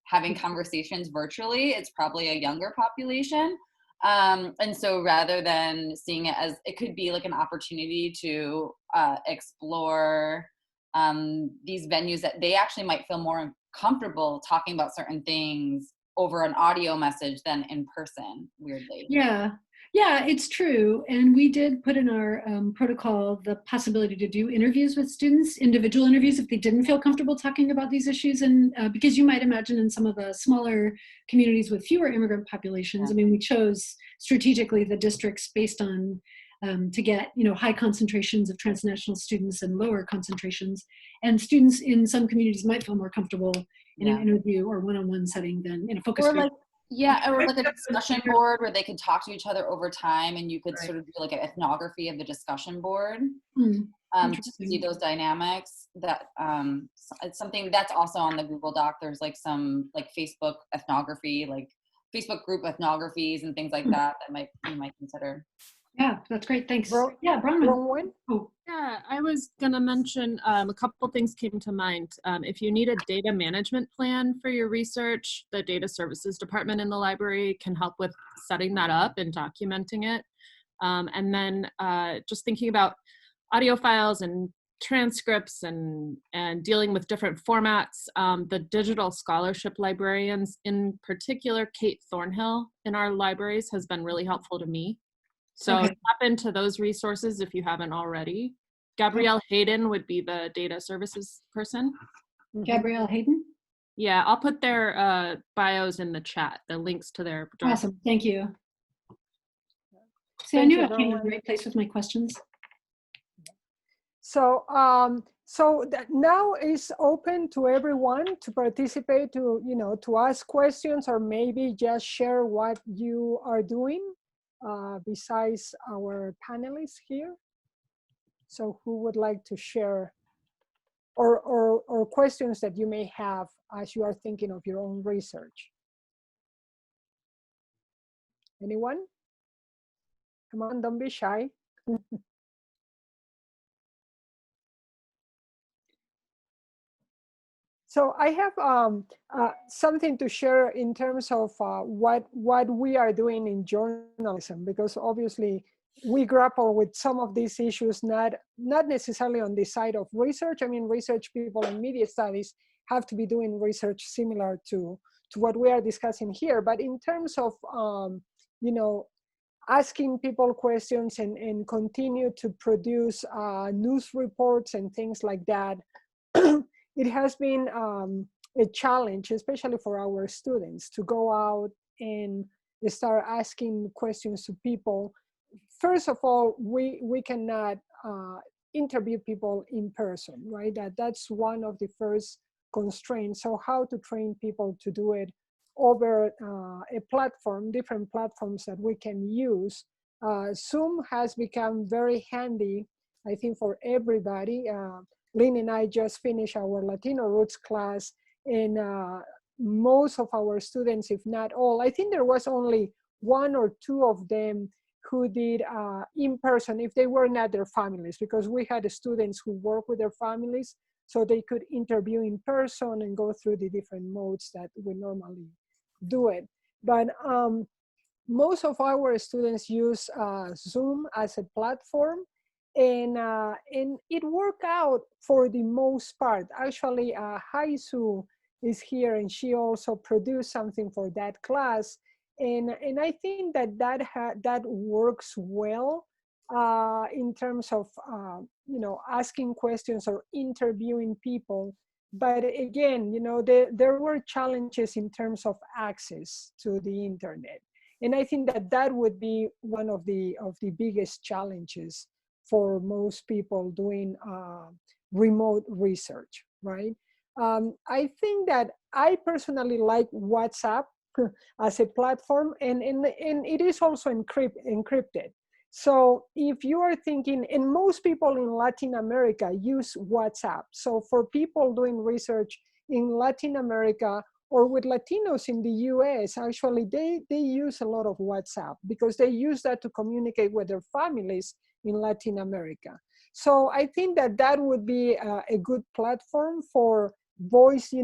having conversations virtually, it's probably a younger population. And so rather than seeing it as, it could be an opportunity to explore these venues that they actually might feel more comfortable talking about certain things over an audio message than in person, weirdly. Yeah, it's true. And we did put in our protocol the possibility to do interviews with students, individual interviews, if they didn't feel comfortable talking about these issues. And because you might imagine in some of the smaller communities with fewer immigrant populations, I mean, we chose strategically the districts based on to get high concentrations of transnational students and lower concentrations. And students in some communities might feel more comfortable in an interview or one-on-one setting than in a focus group. Or a discussion board where they could talk to each other over time, and you could sort of do an ethnography of the discussion board to see those dynamics. That it's something that's also on the Google Doc. There's some Facebook ethnography, Facebook group ethnographies and things like that you might consider. Yeah, that's great. Thanks. Bronwyn? Yeah, I was going to mention a couple things came to mind. If you need a data management plan for your research, the data services department in the library can help with setting that up and documenting it. And then just thinking about audio files and transcripts and dealing with different formats, the digital scholarship librarians, in particular, Kate Thornhill in our libraries has been really helpful to me. So tap into those resources if you haven't already. Gabrielle Hayden would be the data services person. Gabrielle Hayden? Yeah, I'll put their bios in the chat, the links to their. Awesome, thank you. See, I knew I came to the right place with my questions. So, so that now is open to everyone to participate, to ask questions, or maybe just share what you are doing. Besides our panelists here. So who would like to share or questions that you may have as you are thinking of your own research? Anyone? Come on, don't be shy. So I have something to share in terms of what we are doing in journalism, because obviously we grapple with some of these issues, not necessarily on the side of research. I mean, research people in media studies have to be doing research similar to what we are discussing here. But in terms of, asking people questions and continue to produce news reports and things like that, it has been a challenge, especially for our students, to go out and start asking questions to people. First of all, we cannot interview people in person, right? That's one of the first constraints. So how to train people to do it over a platform, different platforms that we can use. Zoom has become very handy, I think, for everybody. Lynn and I just finished our Latino Roots class, and most of our students, if not all, I think there was only one or two of them who did in person, if they were not their families, because we had students who work with their families, so they could interview in person and go through the different modes that we normally do it. But most of our students use Zoom as a platform, and it worked out for the most part. Actually, Haisu is here, and she also produced something for that class, and I think that works well in terms of asking questions or interviewing people. But again, there were challenges in terms of access to the internet, and I think that would be one of the biggest challenges for most people doing remote research, right? I think that I personally like WhatsApp as a platform, and it is also encrypted. So if you are thinking, and most people in Latin America use WhatsApp. So for people doing research in Latin America or with Latinos in the U.S., actually they use a lot of WhatsApp because they use that to communicate with their families in Latin America. So I think that would be a good platform for voice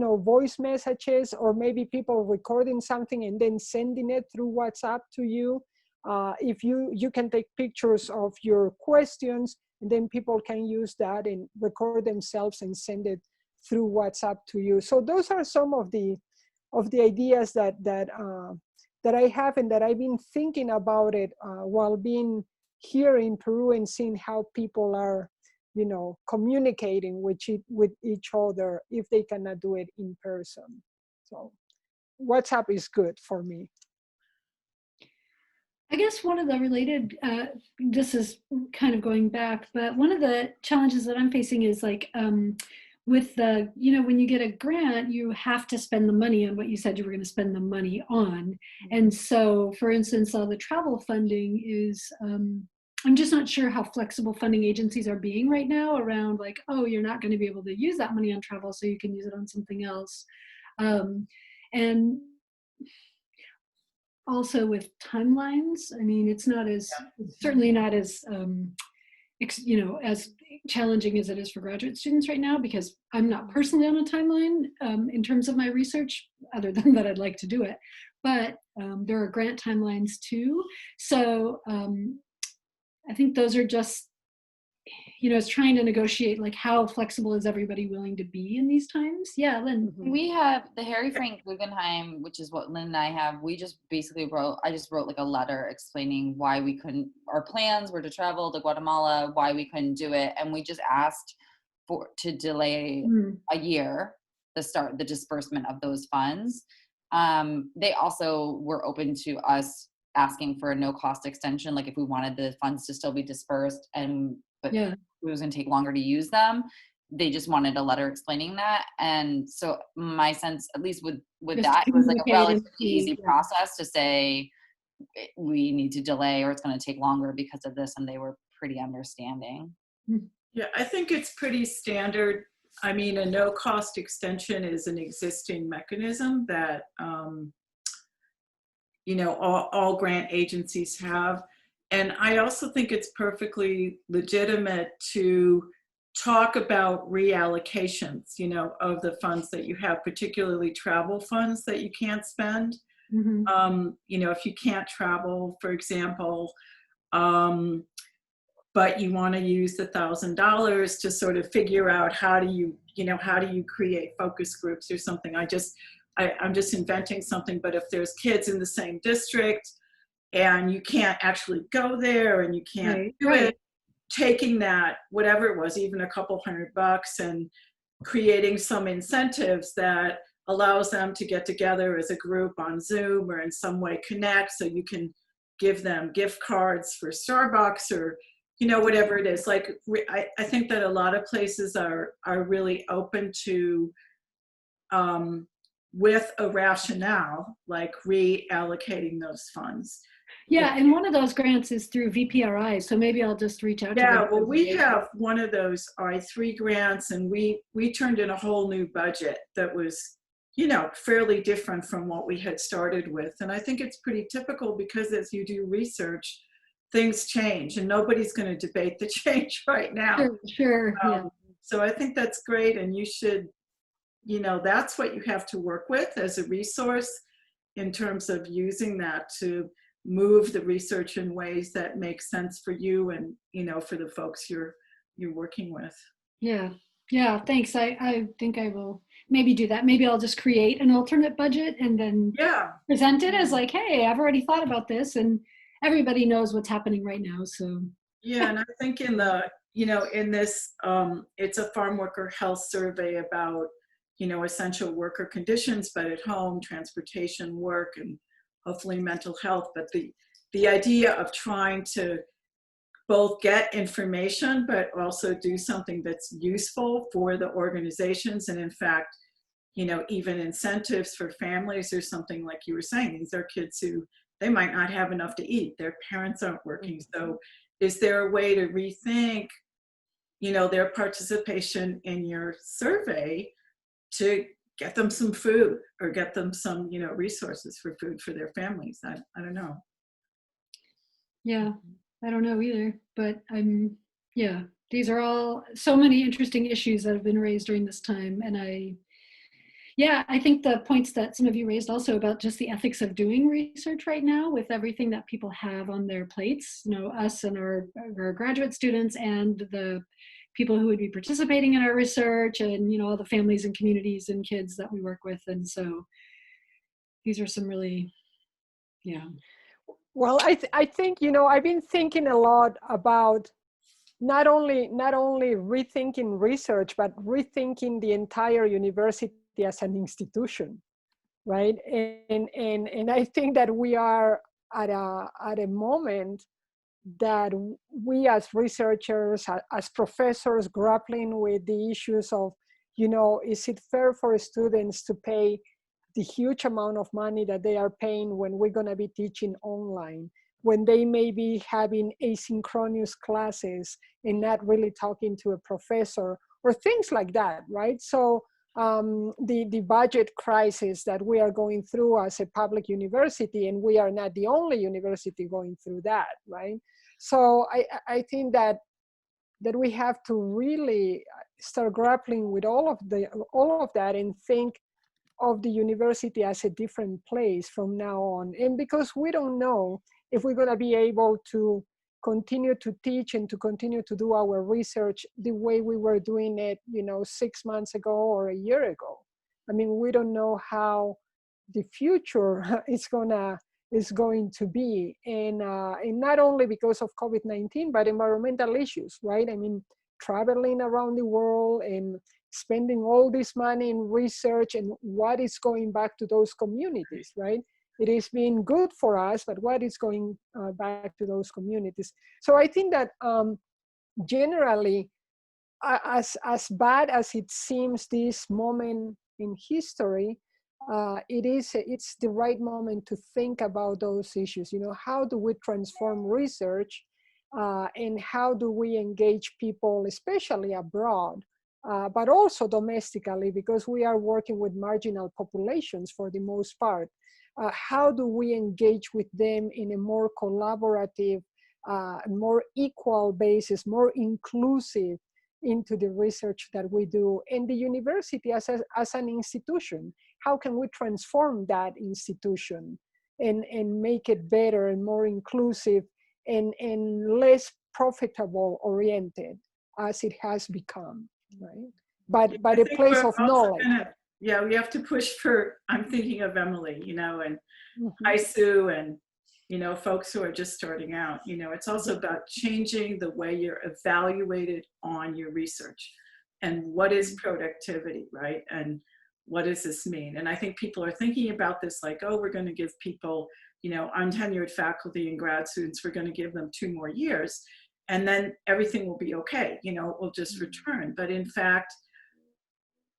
messages, or maybe people recording something and then sending it through WhatsApp to you. If you can take pictures of your questions, and then people can use that and record themselves and send it through WhatsApp to you. So those are some of the ideas that I have, and that I've been thinking about it while being here in Peru and seeing how people are, communicating with each other if they cannot do it in person. So WhatsApp is good for me. I guess one of the related, this is kind of going back, but one of the challenges that I'm facing is like, with the, when you get a grant, you have to spend the money on what you said you were going to spend the money on. And so, for instance, all the travel funding is, I'm just not sure how flexible funding agencies are being right now around like, oh, you're not going to be able to use that money on travel, so you can use it on something else. And also with timelines, I mean, it's not as, certainly not as, as challenging as it is for graduate students right now, because I'm not personally on a timeline in terms of my research, other than that I'd like to do it. But there are grant timelines too. So I think those are just, it's trying to negotiate like how flexible is everybody willing to be in these times. Yeah, Lynn. We have the Harry Frank Guggenheim, which is what Lynn and I have. We just basically I just wrote like a letter explaining why we couldn't, our plans were to travel to Guatemala, why we couldn't do it. And we just asked to delay a year, the disbursement of those funds. They also were open to us asking for a no cost extension, like if we wanted the funds to still be dispersed, but it was going to take longer to use them. They just wanted a letter explaining that. And so my sense, at least with that, it was like a relatively easy process to say we need to delay or it's going to take longer because of this. And they were pretty understanding. Yeah, I think it's pretty standard. I mean, a no cost extension is an existing mechanism that, all grant agencies have. And I also think it's perfectly legitimate to talk about reallocations, you know, of the funds that you have, particularly travel funds that you can't spend. Mm-hmm. You know, if you can't travel, for example, but you want to use the $1,000 to sort of figure out how do you create focus groups or something. I'm just inventing something, but if there's kids in the same district and you can't actually go there and you can't do it, taking that, whatever it was, even a couple $100 and creating some incentives that allows them to get together as a group on Zoom or in some way connect, so you can give them gift cards for Starbucks or, you know, whatever it is. Like, I think that a lot of places are really open to, with a rationale, like reallocating those funds. Yeah, and one of those grants is through VPRI, so maybe I'll just reach out to them. Yeah, well, we have one of those I3 grants, and we turned in a whole new budget that was, you know, fairly different from what we had started with. And I think it's pretty typical because as you do research, things change, and nobody's going to debate the change right now. Sure. Yeah. So I think that's great, and you should, you know, that's what you have to work with as a resource in terms of using that to move the research in ways that make sense for you and, you know, for the folks you're working with. Yeah. Thanks. I think I will maybe do that. Maybe I'll just create an alternate budget and then present it as like, hey, I've already thought about this, and everybody knows what's happening right now. So yeah, and I think in the, you know, in this, it's a farm worker health survey about, you know, essential worker conditions, but at home, transportation, work, and hopefully mental health. But the idea of trying to both get information, but also do something that's useful for the organizations. And in fact, you know, even incentives for families or something, like you were saying, these are kids who, they might not have enough to eat. Their parents aren't working. So is there a way to rethink, you know, their participation in your survey to get them some food or get them some, you know, resources for food for their families? I don't know. Yeah, I don't know either, but yeah, these are all so many interesting issues that have been raised during this time. And I think the points that some of you raised also about just the ethics of doing research right now with everything that people have on their plates, you know, us and our graduate students and the people who would be participating in our research, and, you know, all the families and communities and kids that we work with. And so these are some really, Well, I think, you know, I've been thinking a lot about not only rethinking research, but rethinking the entire university as an institution, right? And I think that we are at a moment that we as researchers, as professors, grappling with the issues of, you know, is it fair for students to pay the huge amount of money that they are paying when we're going to be teaching online, when they may be having asynchronous classes and not really talking to a professor, or things like that, right? So the budget crisis that we are going through as a public university, and we are not the only university going through that, right? So I think that we have to really start grappling with all of that and think of the university as a different place from now on. And because we don't know if we're going to be able to continue to teach and to continue to do our research the way we were doing it, you know, 6 months ago or a year ago. I mean, we don't know how the future is going to be, and not only because of COVID-19, but environmental issues, right? I mean, traveling around the world and spending all this money in research, and what is going back to those communities, right? It has been good for us, but what is going back to those communities? So I think that generally, as bad as it seems this moment in history, it's the right moment to think about those issues. You know, how do we transform research, and how do we engage people, especially abroad, but also domestically, because we are working with marginal populations for the most part. How do we engage with them in a more collaborative, more equal basis, more inclusive into the research that we do. And the university as an institution, how can we transform that institution and make it better and more inclusive and less profitable oriented as it has become, right? But a place of knowledge. Yeah, we have to push for, I'm thinking of Emily, and ISU and, folks who are just starting out, it's also about changing the way you're evaluated on your research and what is productivity, right? And what does this mean? And I think people are thinking about this like, oh, we're going to give people, untenured faculty and grad students, we're going to give them 2 more years and then everything will be okay, it will just return. But in fact,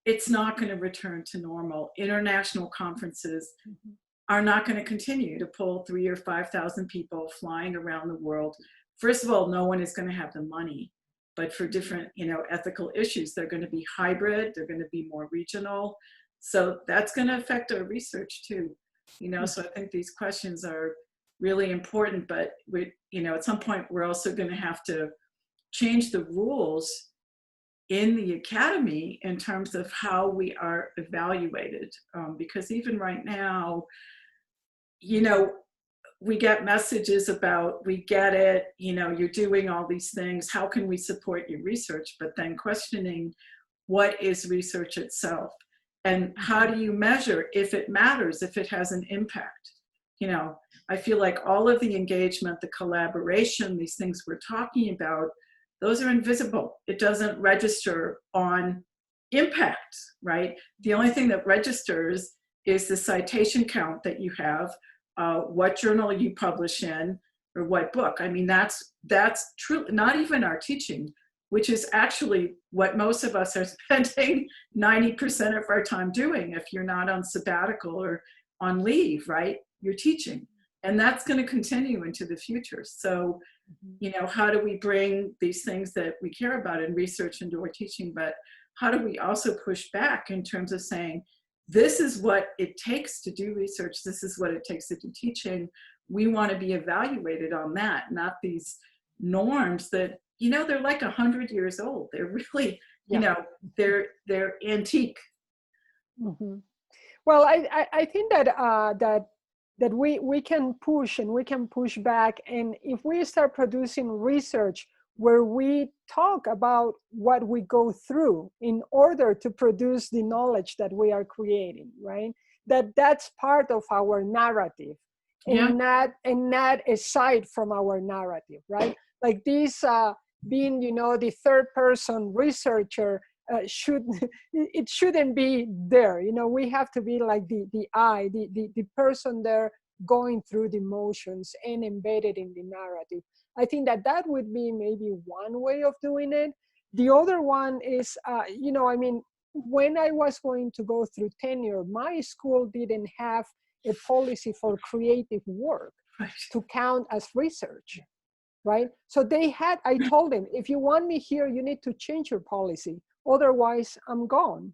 it's not going to return to normal. International conferences are not going to continue to pull 3,000 or 5,000 people flying around the world. First of all, no one is going to have the money, but for different, ethical issues, they're going to be hybrid, they're going to be more regional. So that's going to affect our research too, so I think these questions are really important, but we, at some point we're also going to have to change the rules in the academy in terms of how we are evaluated. Because even right now, we get messages about, we get it, you're doing all these things, how can we support your research? But then questioning what is research itself and how do you measure if it matters, if it has an impact? I feel like all of the engagement, the collaboration, these things we're talking about, those are invisible. It doesn't register on impact, right? The only thing that registers is the citation count that you have, what journal you publish in, or what book. I mean, that's true, not even our teaching, which is actually what most of us are spending 90% of our time doing if you're not on sabbatical or on leave, right? You're teaching. And that's going to continue into the future. So, how do we bring these things that we care about in research into our teaching, but how do we also push back in terms of saying, this is what it takes to do research, this is what it takes to do teaching. We want to be evaluated on that, not these norms that, they're like 100 years old. They're really, they're antique. Well, I think that we can push and we can push back. And if we start producing research where we talk about what we go through in order to produce the knowledge that we are creating, right? That's part of our narrative and not aside from our narrative, right? Like this being, the third person researcher, it shouldn't be there. We have to be like the person there going through the motions and embedded in the narrative. I think that would be maybe one way of doing it. The other one is, when I was going to go through tenure, my school didn't have a policy for creative work to count as research, right? So I told them, if you want me here, you need to change your policy. Otherwise, I'm gone.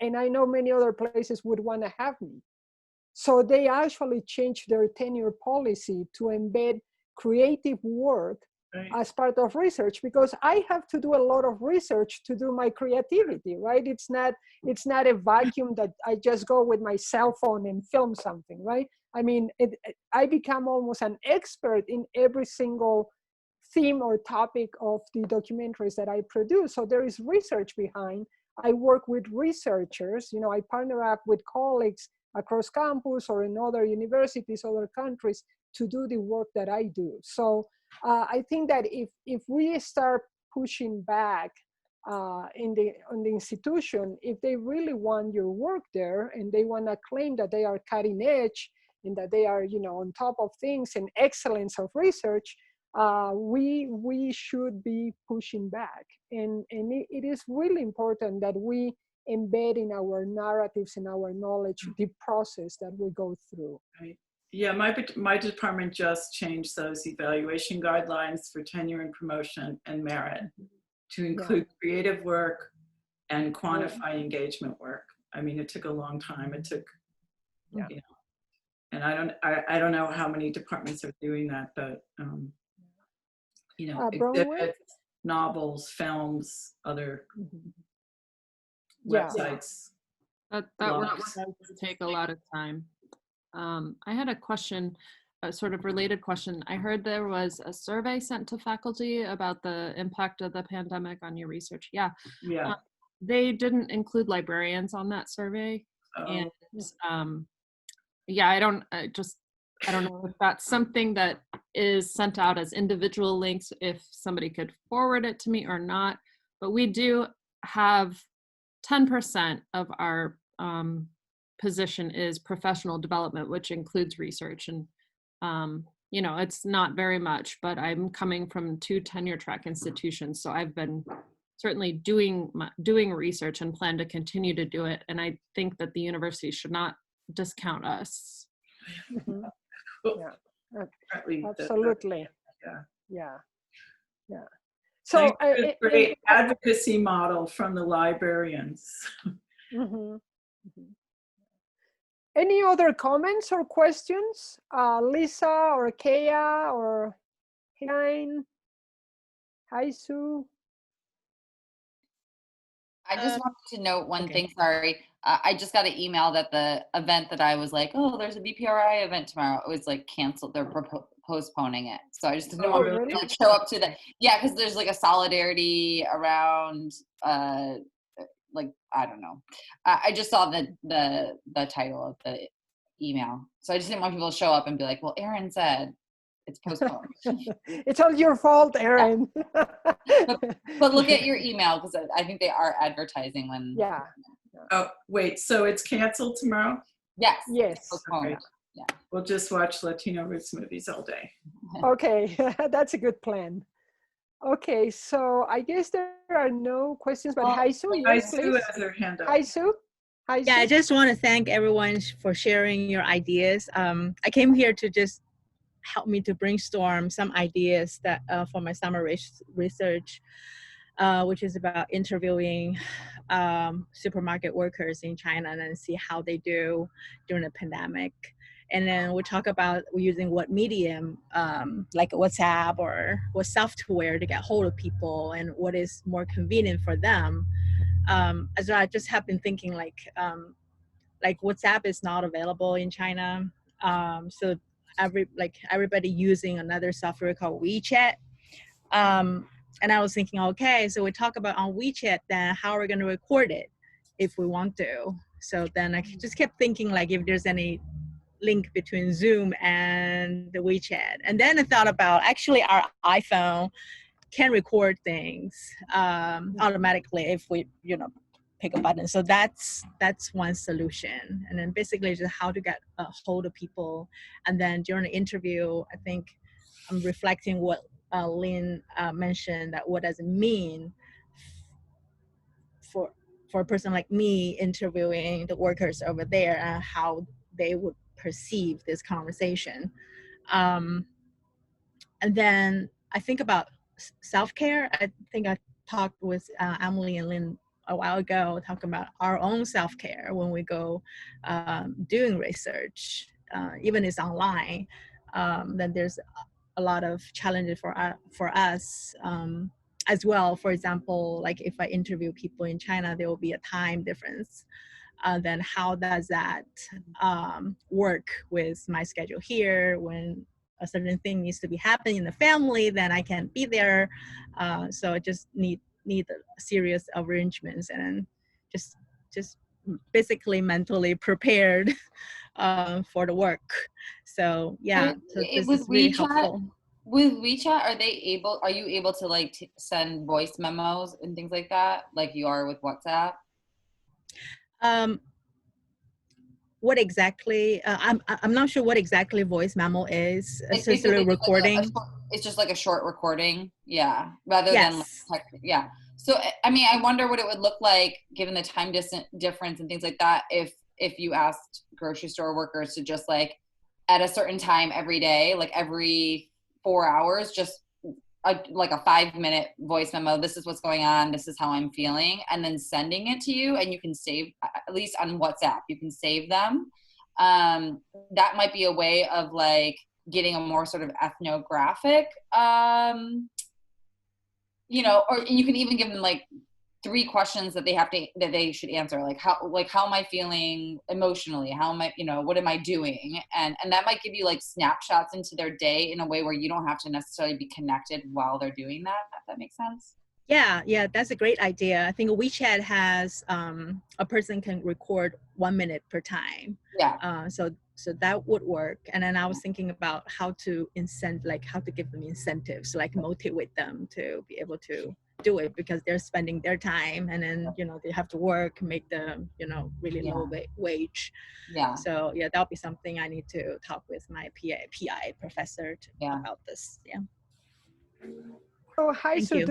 And I know many other places would want to have me. So they actually changed their tenure policy to embed creative work as part of research, because I have to do a lot of research to do my creativity, right? It's not a vacuum that I just go with my cell phone and film something, right? I mean, I become almost an expert in every single theme or topic of the documentaries that I produce. So there is research behind. I work with researchers, I partner up with colleagues across campus or in other universities, other countries, to do the work that I do. So I think that if we start pushing back on the institution, if they really want your work there and they want to claim that they are cutting edge and that they are, on top of things and excellence of research, we should be pushing back. And it is really important that we embed in our narratives and our knowledge the process that we go through. Right. Yeah, my department just changed those evaluation guidelines for tenure and promotion and merit to include creative work and quantify engagement work. I mean, it took a long time. It took, and I don't know how many departments are doing that, but novels, films, other Yeah. websites. That work does take a lot of time. I had a question, a sort of related question. I heard there was a survey sent to faculty about the impact of the pandemic on your research. Yeah. Yeah. They didn't include librarians on that survey. Oh. And yeah, I don't know if that's something that is sent out as individual links, if somebody could forward it to me or not. But we do have 10% of our position is professional development, which includes research. And, you know, it's not very much, but I'm coming from 2 tenure track institutions. So I've been certainly doing research and plan to continue to do it. And I think that the university should not discount us. Mm-hmm. Yeah, absolutely. Yeah. So a great advocacy model from the librarians. Mm-hmm. Any other comments or questions? Lisa or Kea or Hein? Hi, Sue. I just wanted to note one thing, sorry. I just got an email that the event that I was like, oh, there's a BPRI event tomorrow. It was like canceled. They're postponing it. So I just didn't want to like, show up to that. Yeah, because there's like a solidarity around, like, I don't know. I just saw the title of the email. So I just didn't want people to show up and be like, well, Erin said it's postponed. It's all your fault, Erin. Yeah. But look at your email, because I think they are advertising when. Yeah. Oh, wait, so it's canceled tomorrow? Yes. Yes. Okay. Yeah. We'll just watch Latino roots movies all day. Okay, that's a good plan. Okay, so I guess there are no questions, but hi, Sue, yes, please. Sue has her hand up. Hi, Sue. Hi, yeah, Sue. I just want to thank everyone for sharing your ideas. I came here to just help me to brainstorm some ideas that for my summer research, which is about interviewing supermarket workers in China and then see how they do during the pandemic. And then we talk about using what medium, like WhatsApp or what software to get hold of people and what is more convenient for them. As I just have been thinking like WhatsApp is not available in China. So everybody using another software called WeChat. And I was thinking, okay, so we talk about on WeChat, then how are we going to record it if we want to? So then I just kept thinking like if there's any link between Zoom and the WeChat. And then I thought about actually our iPhone can record things automatically if we, pick a button. So that's one solution. And then basically just how to get a hold of people. And then during the interview, I think I'm reflecting what Lynn mentioned, that what does it mean for a person like me interviewing the workers over there and how they would perceive this conversation. And then I think about self-care. I think I talked with Emily and Lynn a while ago, talking about our own self-care when we go doing research, even if it's online. Then there's a lot of challenges for us as well. For example, like if I interview people in China, there will be a time difference. Then how does that work with my schedule here? When a certain thing needs to be happening in the family, then I can't be there. So I just need a series of arrangements and just basically mentally prepared for the work. So yeah, so this is really helpful. With WeChat, are you able to like send voice memos and things like that, like you are with WhatsApp? What exactly? I'm not sure what exactly voice memo is. Essentially recording. It's just like a short recording, yeah. Rather than like yeah. So I mean, I wonder what it would look like given the time difference and things like that. If you asked grocery store workers to just like at a certain time every day, like every 4 hours, just like a 5-minute voice memo. This is what's going on. This is how I'm feeling. And then sending it to you, and you can save, at least on WhatsApp, you can save them. That might be a way of like getting a more sort of ethnographic you know, or you can even give them like 3 questions that they should answer. Like how am I feeling emotionally? How am I, you know, what am I doing? And that might give you like snapshots into their day in a way where you don't have to necessarily be connected while they're doing that, if that makes sense. Yeah, that's a great idea. I think WeChat has a person can record 1 minute per time. Yeah. So that would work. And then I was thinking about how to give them incentives, like motivate them to be able to do it, because they're spending their time, and then, you know, they have to work, make the, you know, really low wage. Yeah. So yeah, that'll be something I need to talk with my PI professor about this. Yeah. So Haisu,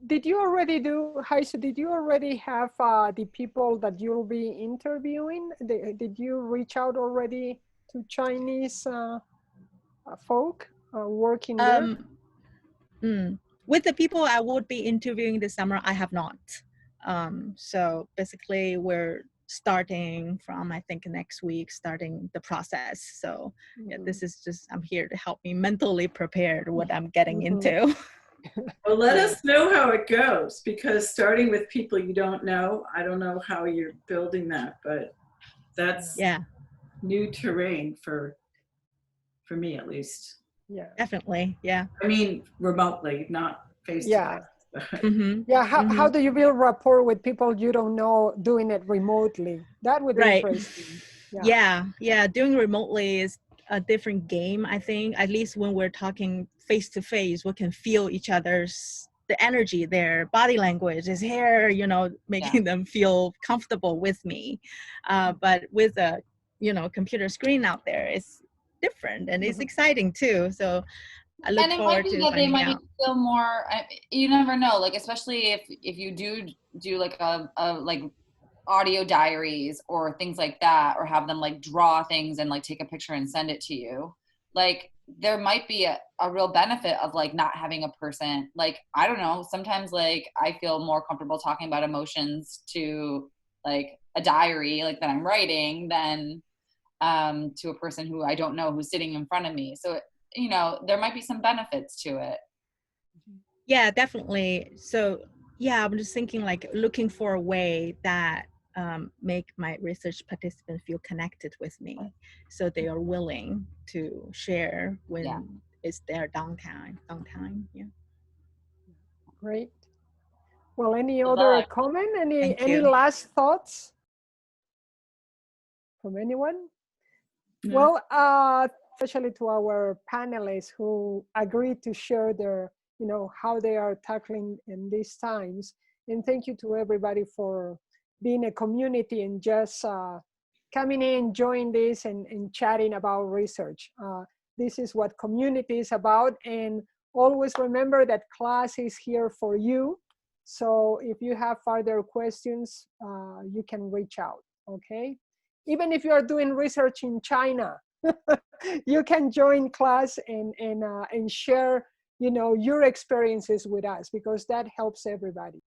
did you already have the people that you'll be interviewing? Did you reach out already to Chinese folk working there? With the people I would be interviewing this summer, I have not. So basically we're starting from, I think, next week, starting the process. So yeah, this is just, I'm here to help me mentally prepare what I'm getting into. Well, let us know how it goes, because starting with people you don't know, I don't know how you're building that, but that's new terrain for me, at least. Yeah, definitely. Yeah. I mean, remotely, not face to face. Yeah. How do you build rapport with people you don't know doing it remotely? That would be interesting. Yeah. Doing remotely is a different game, I think. At least when we're talking face to face, we can feel each other's, the energy, their body language, his hair, you know, making them feel comfortable with me. But with a, you know, computer screen out there, it's different, and it's exciting too. So I look forward to that they finding might out. feel more, you never know, like, especially if you do like a like audio diaries or things like that, or have them like draw things and like take a picture and send it to you, like there might be a real benefit of like not having a person, like, I don't know, sometimes like I feel more comfortable talking about emotions to like a diary like that I'm writing than to a person who I don't know who's sitting in front of me. So, you know, there might be some benefits to it. Yeah, definitely. So yeah, I'm just thinking like looking for a way that make my research participants feel connected with me, so they are willing to share when it's their downtime. Yeah. Great. Well, any other comment? Any last thoughts from anyone? No. Well, especially to our panelists who agreed to share their, you know, how they are tackling in these times. And thank you to everybody for being a community and just coming in, joining this and chatting about research. This is what community is about. And always remember that class is here for you. So if you have further questions, you can reach out, okay? Even if you are doing research in China, you can join class and share, you know, your experiences with us, because that helps everybody.